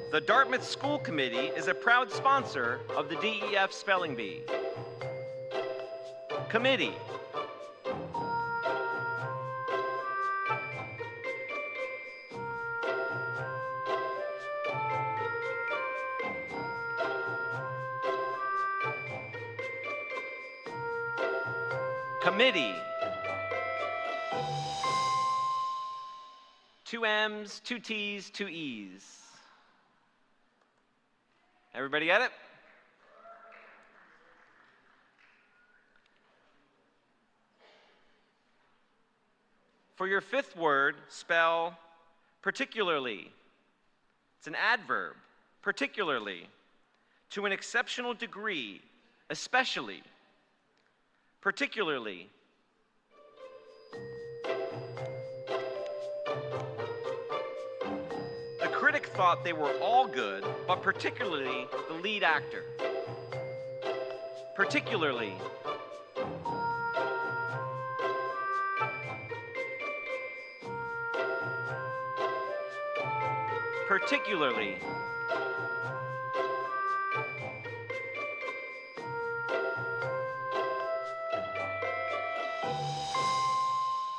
S1: The Dartmouth School Committee is a proud sponsor of the DEF Spelling Bee. Committee. Committee. 2 M's, 2 T's, 2 E's. Everybody get it? For your fifth word, spell particularly. It's an adverb, particularly. To an exceptional degree, especially. Particularly. The critic thought they were all good, but particularly the lead actor. Particularly. Particularly.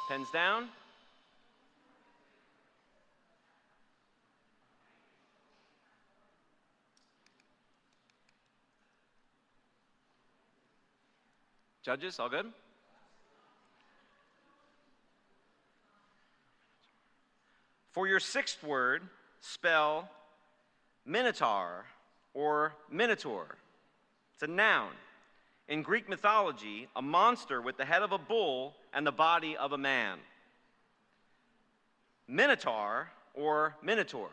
S1: Pens down. Judges, all good? For your sixth word, spell minotaur or minotaur. It's a noun. In Greek mythology, a monster with the head of a bull and the body of a man. Minotaur or minotaur.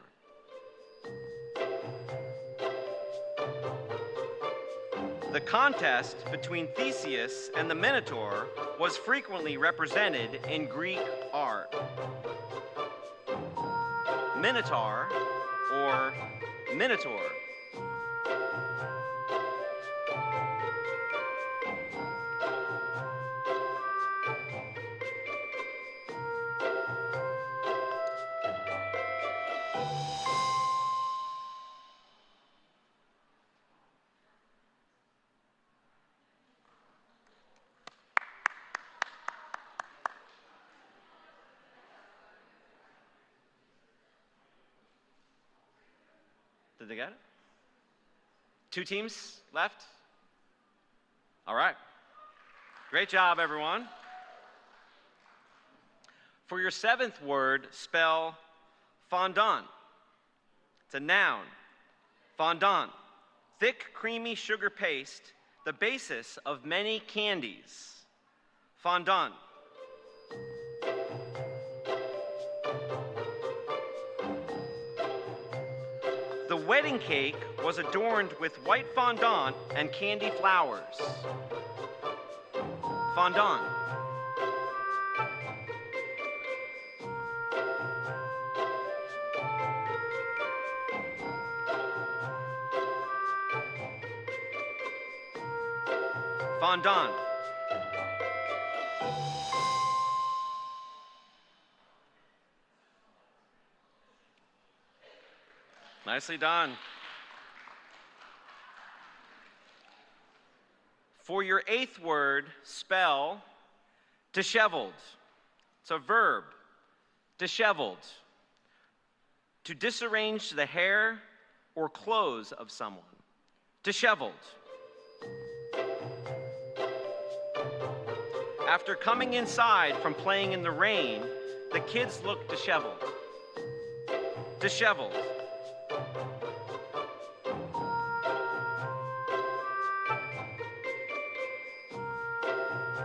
S1: The contest between Theseus and the Minotaur was frequently represented in Greek art. Minotaur or minotaur. Did they get it? 2 teams left? All right. Great job, everyone. For your seventh word, spell fondant. It's a noun. Fondant. Thick, creamy sugar paste, the basis of many candies. Fondant. The wedding cake was adorned with white fondant and candy flowers. Fondant. Fondant. Nicely done. For your eighth word, spell disheveled. It's a verb, disheveled. To disarrange the hair or clothes of someone. Disheveled. After coming inside from playing in the rain, the kids looked disheveled. Disheveled.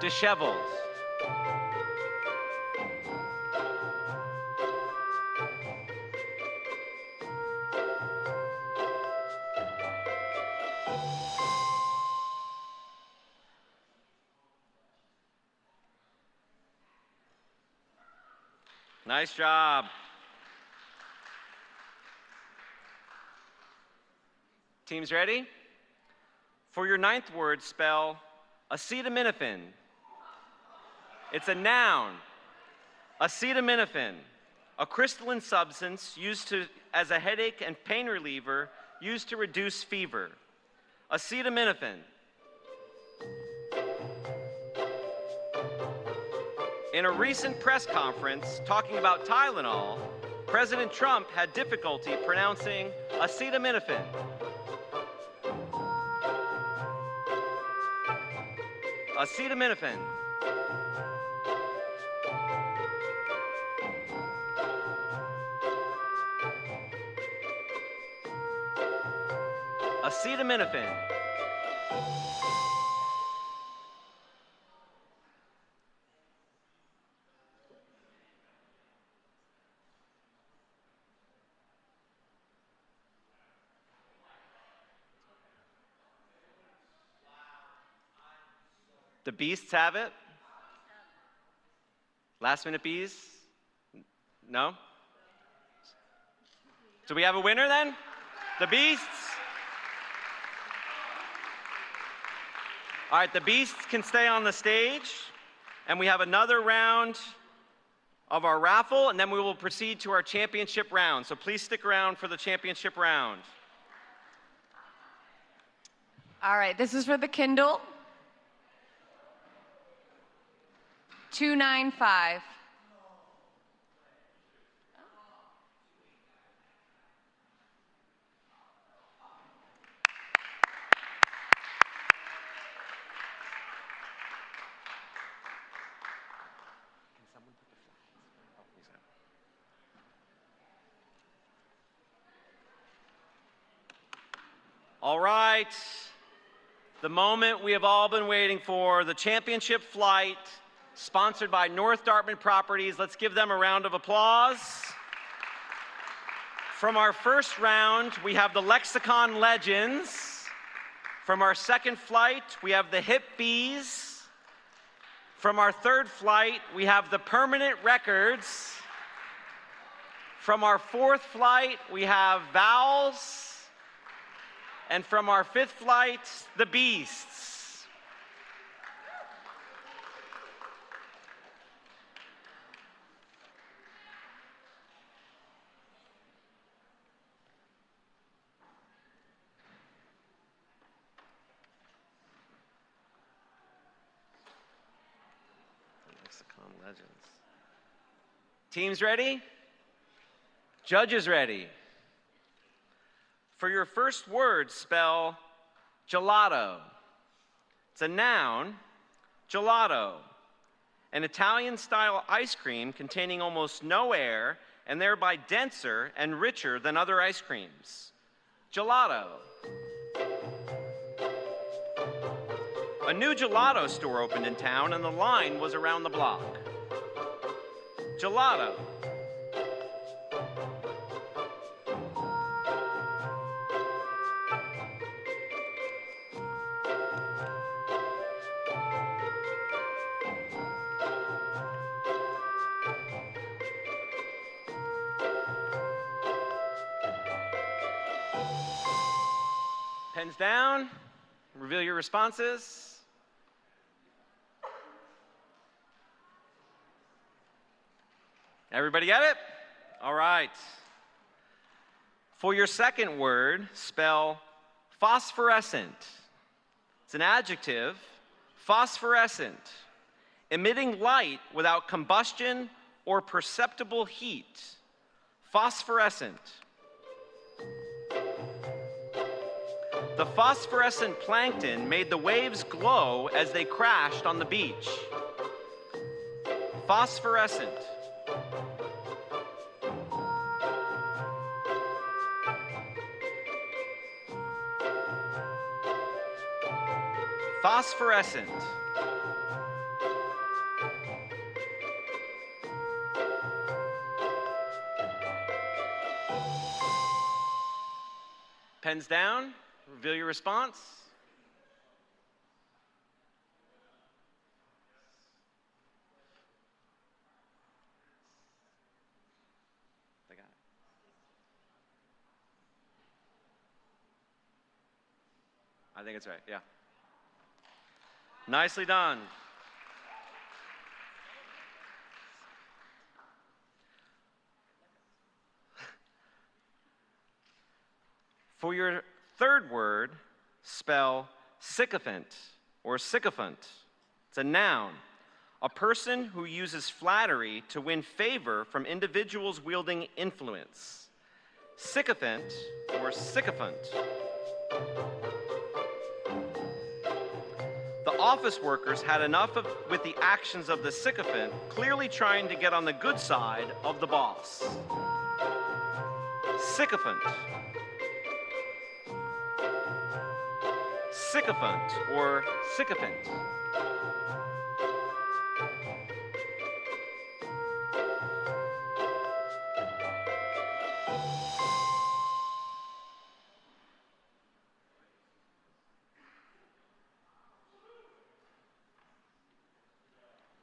S1: disheveled. Nice job. Teams ready? For your ninth word, spell acetaminophen. It's a noun. Acetaminophen, a crystalline substance used as a headache and pain reliever used to reduce fever. Acetaminophen. In a recent press conference talking about Tylenol, President Trump had difficulty pronouncing acetaminophen. Acetaminophen. Acetaminophen. The beasts have it? Last minute bees? No? Do we have a winner then? The beasts? All right, the beasts can stay on the stage, and we have another round of our raffle, and then we will proceed to our championship round. So please stick around for the championship round.
S3: All right, this is for the Kindle. 295.
S1: All right, the moment we have all been waiting for, the championship flight, sponsored by North Dartmouth Properties. Let's give them a round of applause. From our first round, we have the Lexicon Legends. From our second flight, we have the Hip Bees. From our third flight, we have the Permanent Records. From our fourth flight, we have Vowels. And from our fifth flight, the Beasts. Lexicon Legends. Teams ready? Judges ready? For your first word, spell gelato. It's a noun, gelato, an Italian-style ice cream containing almost no air and thereby denser and richer than other ice creams. Gelato. A new gelato store opened in town and the line was around the block. Gelato. Pens down, reveal your responses. Everybody get it? All right. For your second word, spell phosphorescent. It's an adjective, phosphorescent, emitting light without combustion or perceptible heat. Phosphorescent. The phosphorescent plankton made the waves glow as they crashed on the beach. Phosphorescent. Phosphorescent. Pens down. Reveal your response. They got it. I think it's right, yeah. Nicely done. For your third word, spell sycophant or sycophant. It's a noun. A person who uses flattery to win favor from individuals wielding influence. Sycophant or sycophant. The office workers had enough with the actions of the sycophant, clearly trying to get on the good side of the boss. Sycophant. Sycophant or sycophant.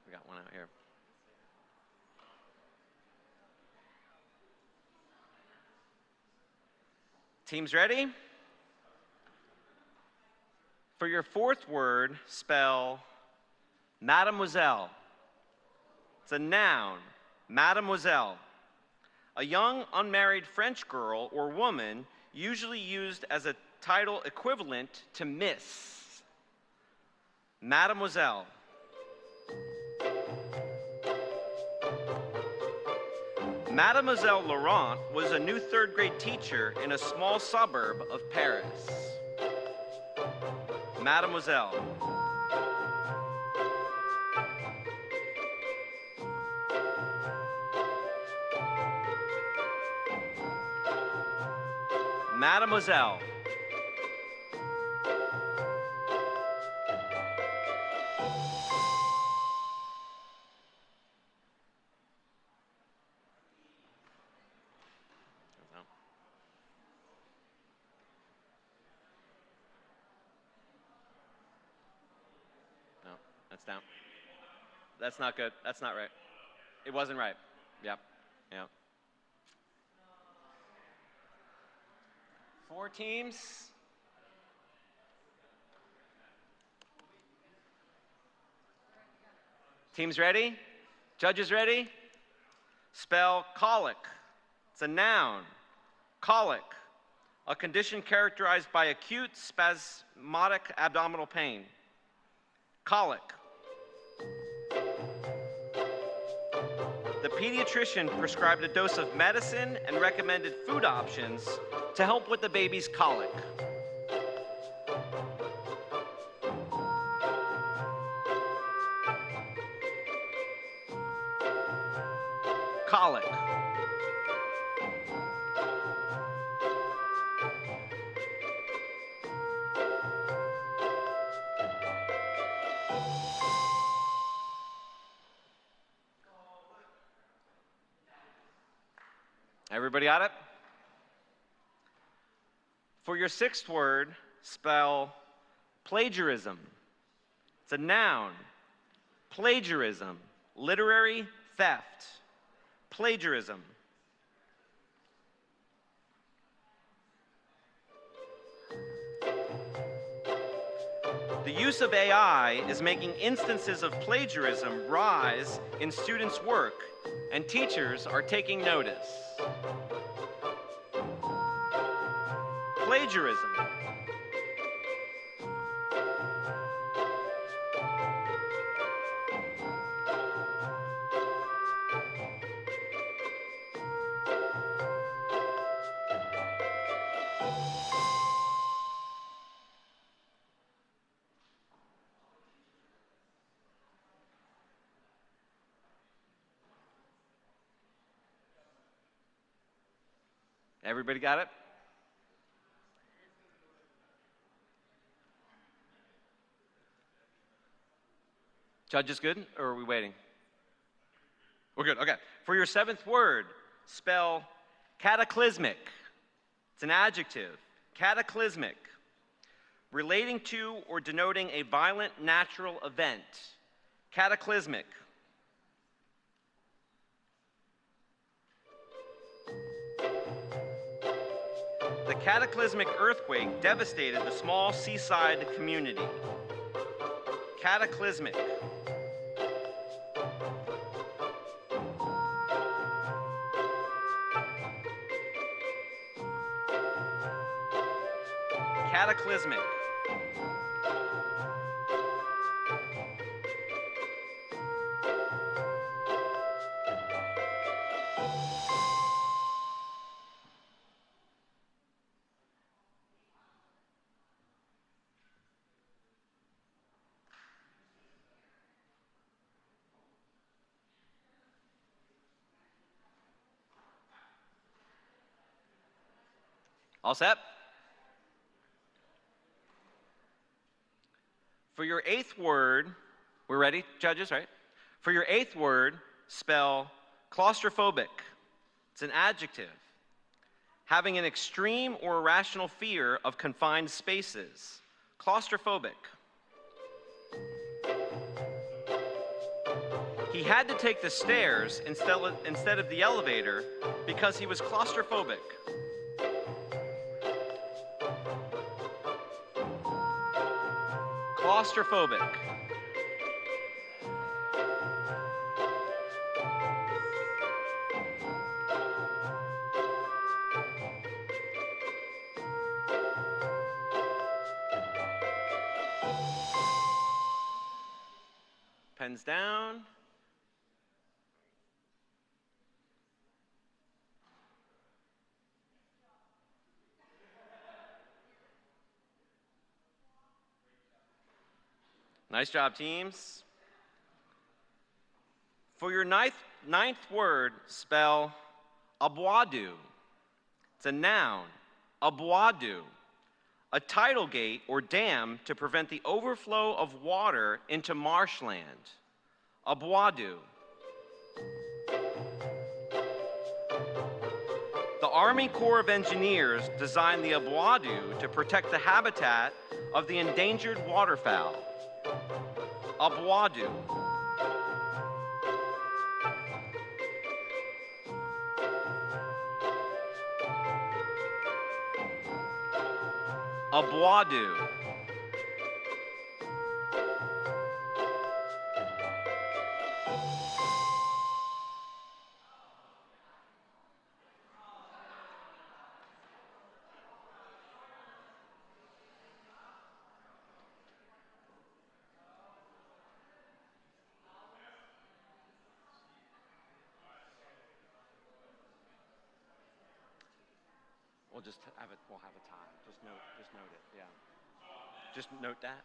S1: We got one out here. Teams ready? For your fourth word, spell mademoiselle. It's a noun, mademoiselle. A young unmarried French girl or woman, usually used as a title equivalent to miss. Mademoiselle. Mademoiselle Laurent was a new third-grade teacher in a small suburb of Paris. Mademoiselle. Mademoiselle. That's down. That's not good. That's not right. It wasn't right. Yep. Yep. 4 teams. Teams ready? Judges ready? Spell colic. It's a noun. Colic. A condition characterized by acute spasmodic abdominal pain. Colic. The pediatrician prescribed a dose of medicine and recommended food options to help with the baby's colic. Colic. Everybody got it? For your sixth word, spell plagiarism. It's a noun. Plagiarism. Literary theft. Plagiarism. The use of AI is making instances of plagiarism rise in students' work, and teachers are taking notice. Plagiarism. Everybody got it? Judges good, or are we waiting? We're good, okay. For your seventh word, spell cataclysmic. It's an adjective. Cataclysmic, relating to or denoting a violent natural event. Cataclysmic. The cataclysmic earthquake devastated the small seaside community. Cataclysmic. Cataclysmic. All set? For your eighth word, we're ready, judges, right? For your eighth word, spell claustrophobic. It's an adjective. Having an extreme or irrational fear of confined spaces. Claustrophobic. He had to take the stairs instead of the elevator because he was claustrophobic. Claustrophobic. Pens down. Nice job, teams. For your ninth word, spell aboadu. It's a noun, aboadu. A tidal gate or dam to prevent the overflow of water into marshland. Aboadu. The Army Corps of Engineers designed the aboadu to protect the habitat of the endangered waterfowl. Aboadu. Aboadu. We'll have a time. Just note it, yeah. Just note that.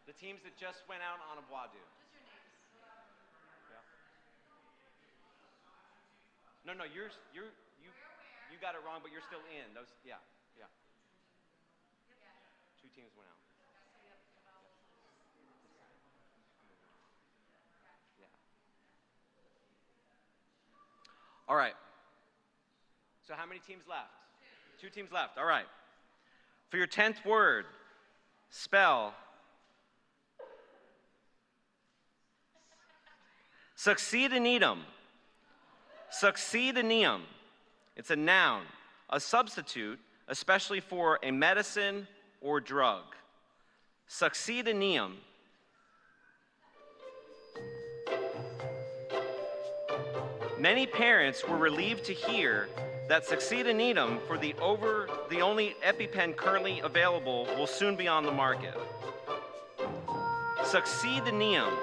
S1: The teams that just went out on aboadu. Yeah. No, you got it wrong, but you're still in. Those, yeah. Two teams went out. Yeah. All right. So how many teams left? Two teams left. All right. For your 10th word, spell succedaneum. Succedaneum. It's a noun, a substitute, especially for a medicine or drug. Succedaneum. Many parents were relieved to hear that succedaneum, for the only EpiPen currently available, will soon be on the market. Succedaneum.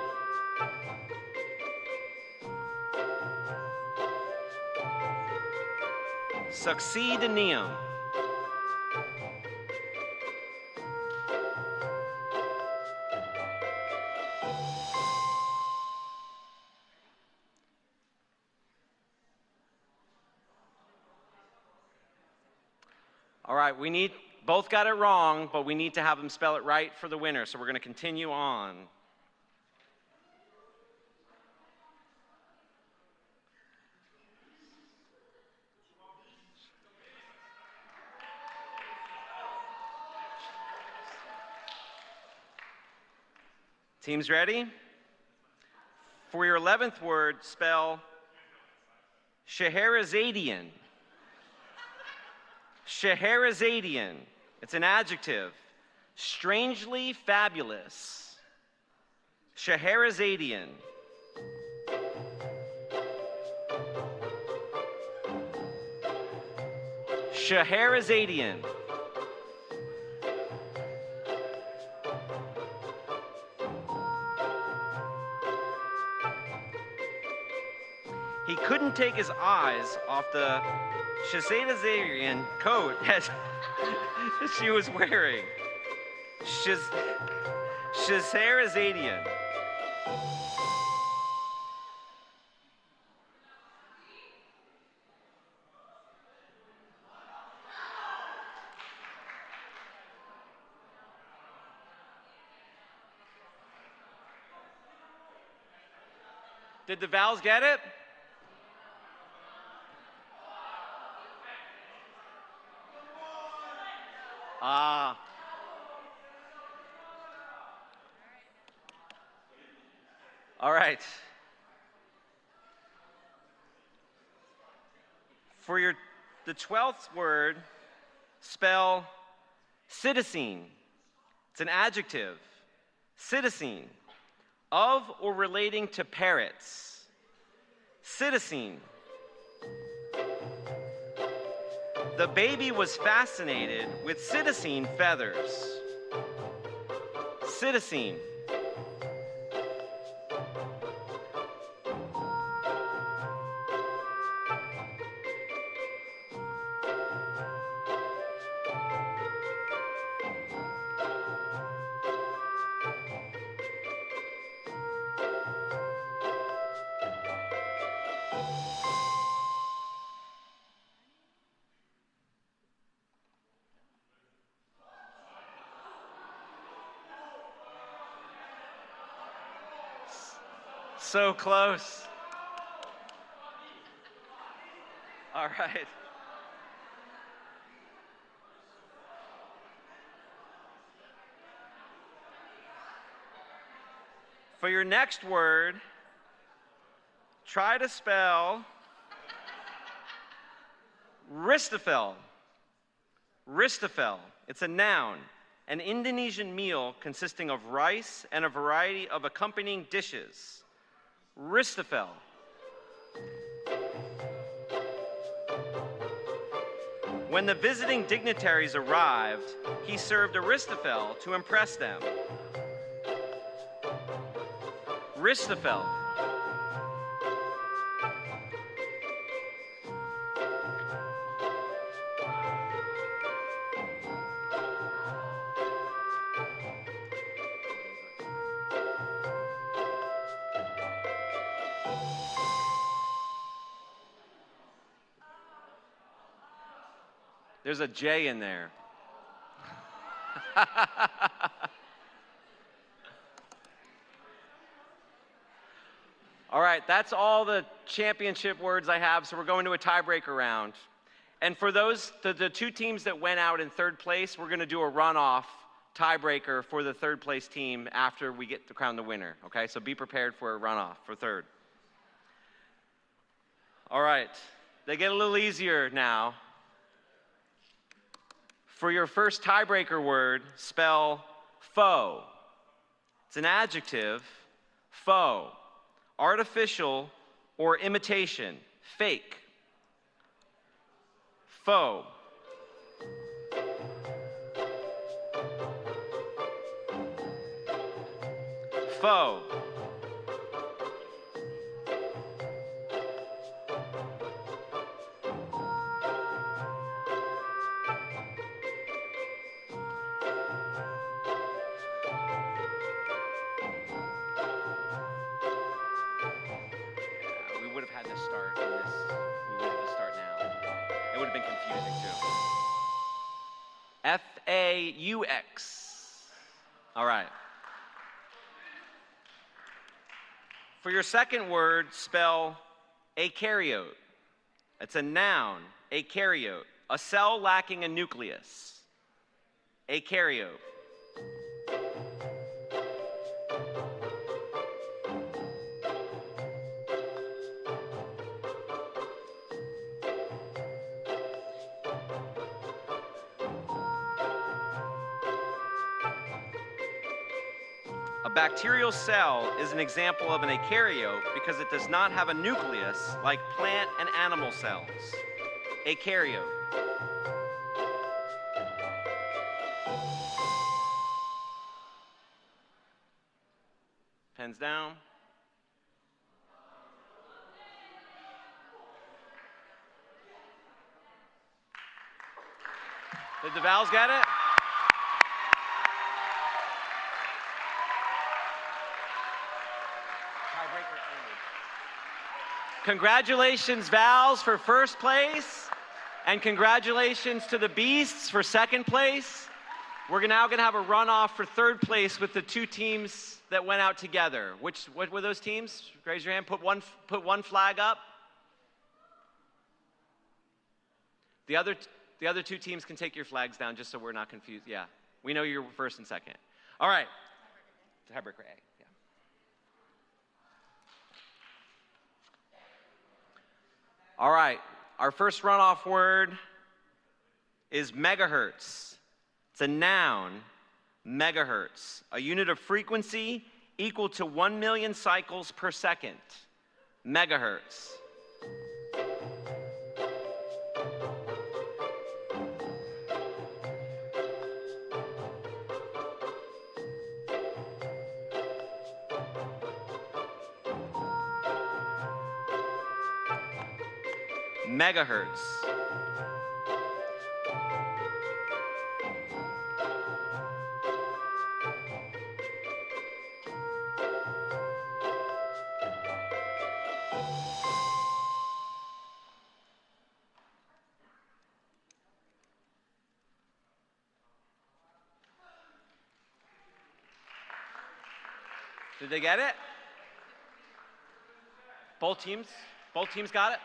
S1: Succedaneum. All right, both got it wrong, but we need to have them spell it right for the winner, so we're going to continue on. Teams ready? For your 11th word, spell Scheherazadian. Scheherazadian. It's an adjective. Strangely fabulous. Scheherazadian. Scheherazadian. He couldn't take his eyes off the Scheherazadian coat that she was wearing. Scheherazadian. Did the vowels get it? Ah. All right. For the 12th word, spell citizen. It's an adjective. Citizen. Of or relating to parrots. Citizen. The baby was fascinated with citizen feathers. Citizen. So close. All right. For your next word, try to spell Ristafel. Ristafel. It's a noun, an Indonesian meal consisting of rice and a variety of accompanying dishes. Ristafel. When the visiting dignitaries arrived, he served a Ristafel to impress them. Ristafel. There's a J in there. All right, that's all the championship words I have, so we're going to a tiebreaker round. And for the two teams that went out in third place, we're going to do a runoff tiebreaker for the third place team after we get to crown the winner, okay? So be prepared for a runoff for third. All right, they get a little easier now. For your first tiebreaker word, spell faux. It's an adjective, faux. Artificial or imitation, fake. Faux. Faux. F-A-U-X. All right. For your second word, spell eukaryote. It's a noun, eukaryote, a cell lacking a nucleus. Eukaryote. A bacterial cell is an example of an eukaryote because it does not have a nucleus like plant and animal cells. Eukaryote. Pens down. Did the vowels get it? Congratulations, Vals, for first place, and congratulations to the Beasts for second place. We're now going to have a runoff for third place with the two teams that went out together. What were those teams? Raise your hand. Put one flag up. The other two teams can take your flags down just so we're not confused. Yeah, we know you're first and second. All right. Tiebreaker A. Yeah. All right. Our first runoff word is megahertz. It's a noun, megahertz, a unit of frequency equal to 1 million cycles per second. Megahertz. Megahertz. Did they get it? Both teams got it?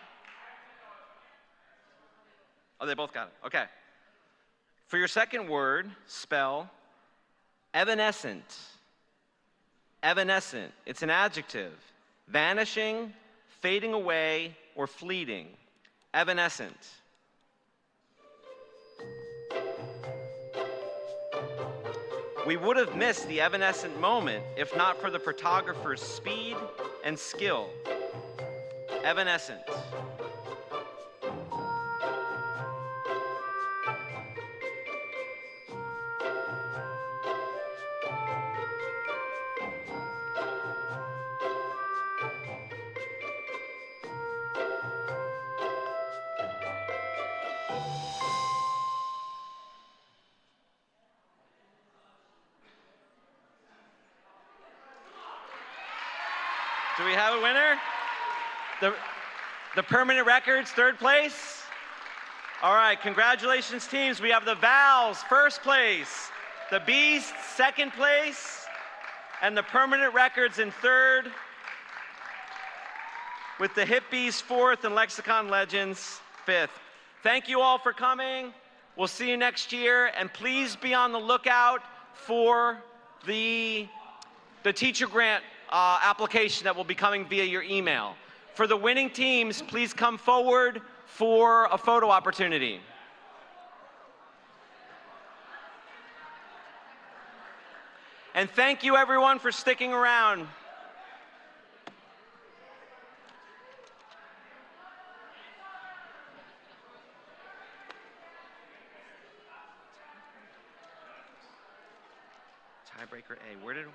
S1: Oh, they both got it. Okay. For your second word, spell evanescent. Evanescent. It's an adjective. Vanishing, fading away, or fleeting. Evanescent. We would have missed the evanescent moment if not for the photographer's speed and skill. Evanescent. Do we have a winner? The permanent records, third place? All right, congratulations, teams. We have the Vals, first place, the Beasts, second place, and the permanent records in third, with the Hippies fourth and Lexicon Legends fifth. Thank you all for coming. We'll see you next year, and please be on the lookout for the teacher grant application that will be coming via your email. For the winning teams, please come forward for a photo opportunity. And thank you everyone for sticking around. Tiebreaker A, where did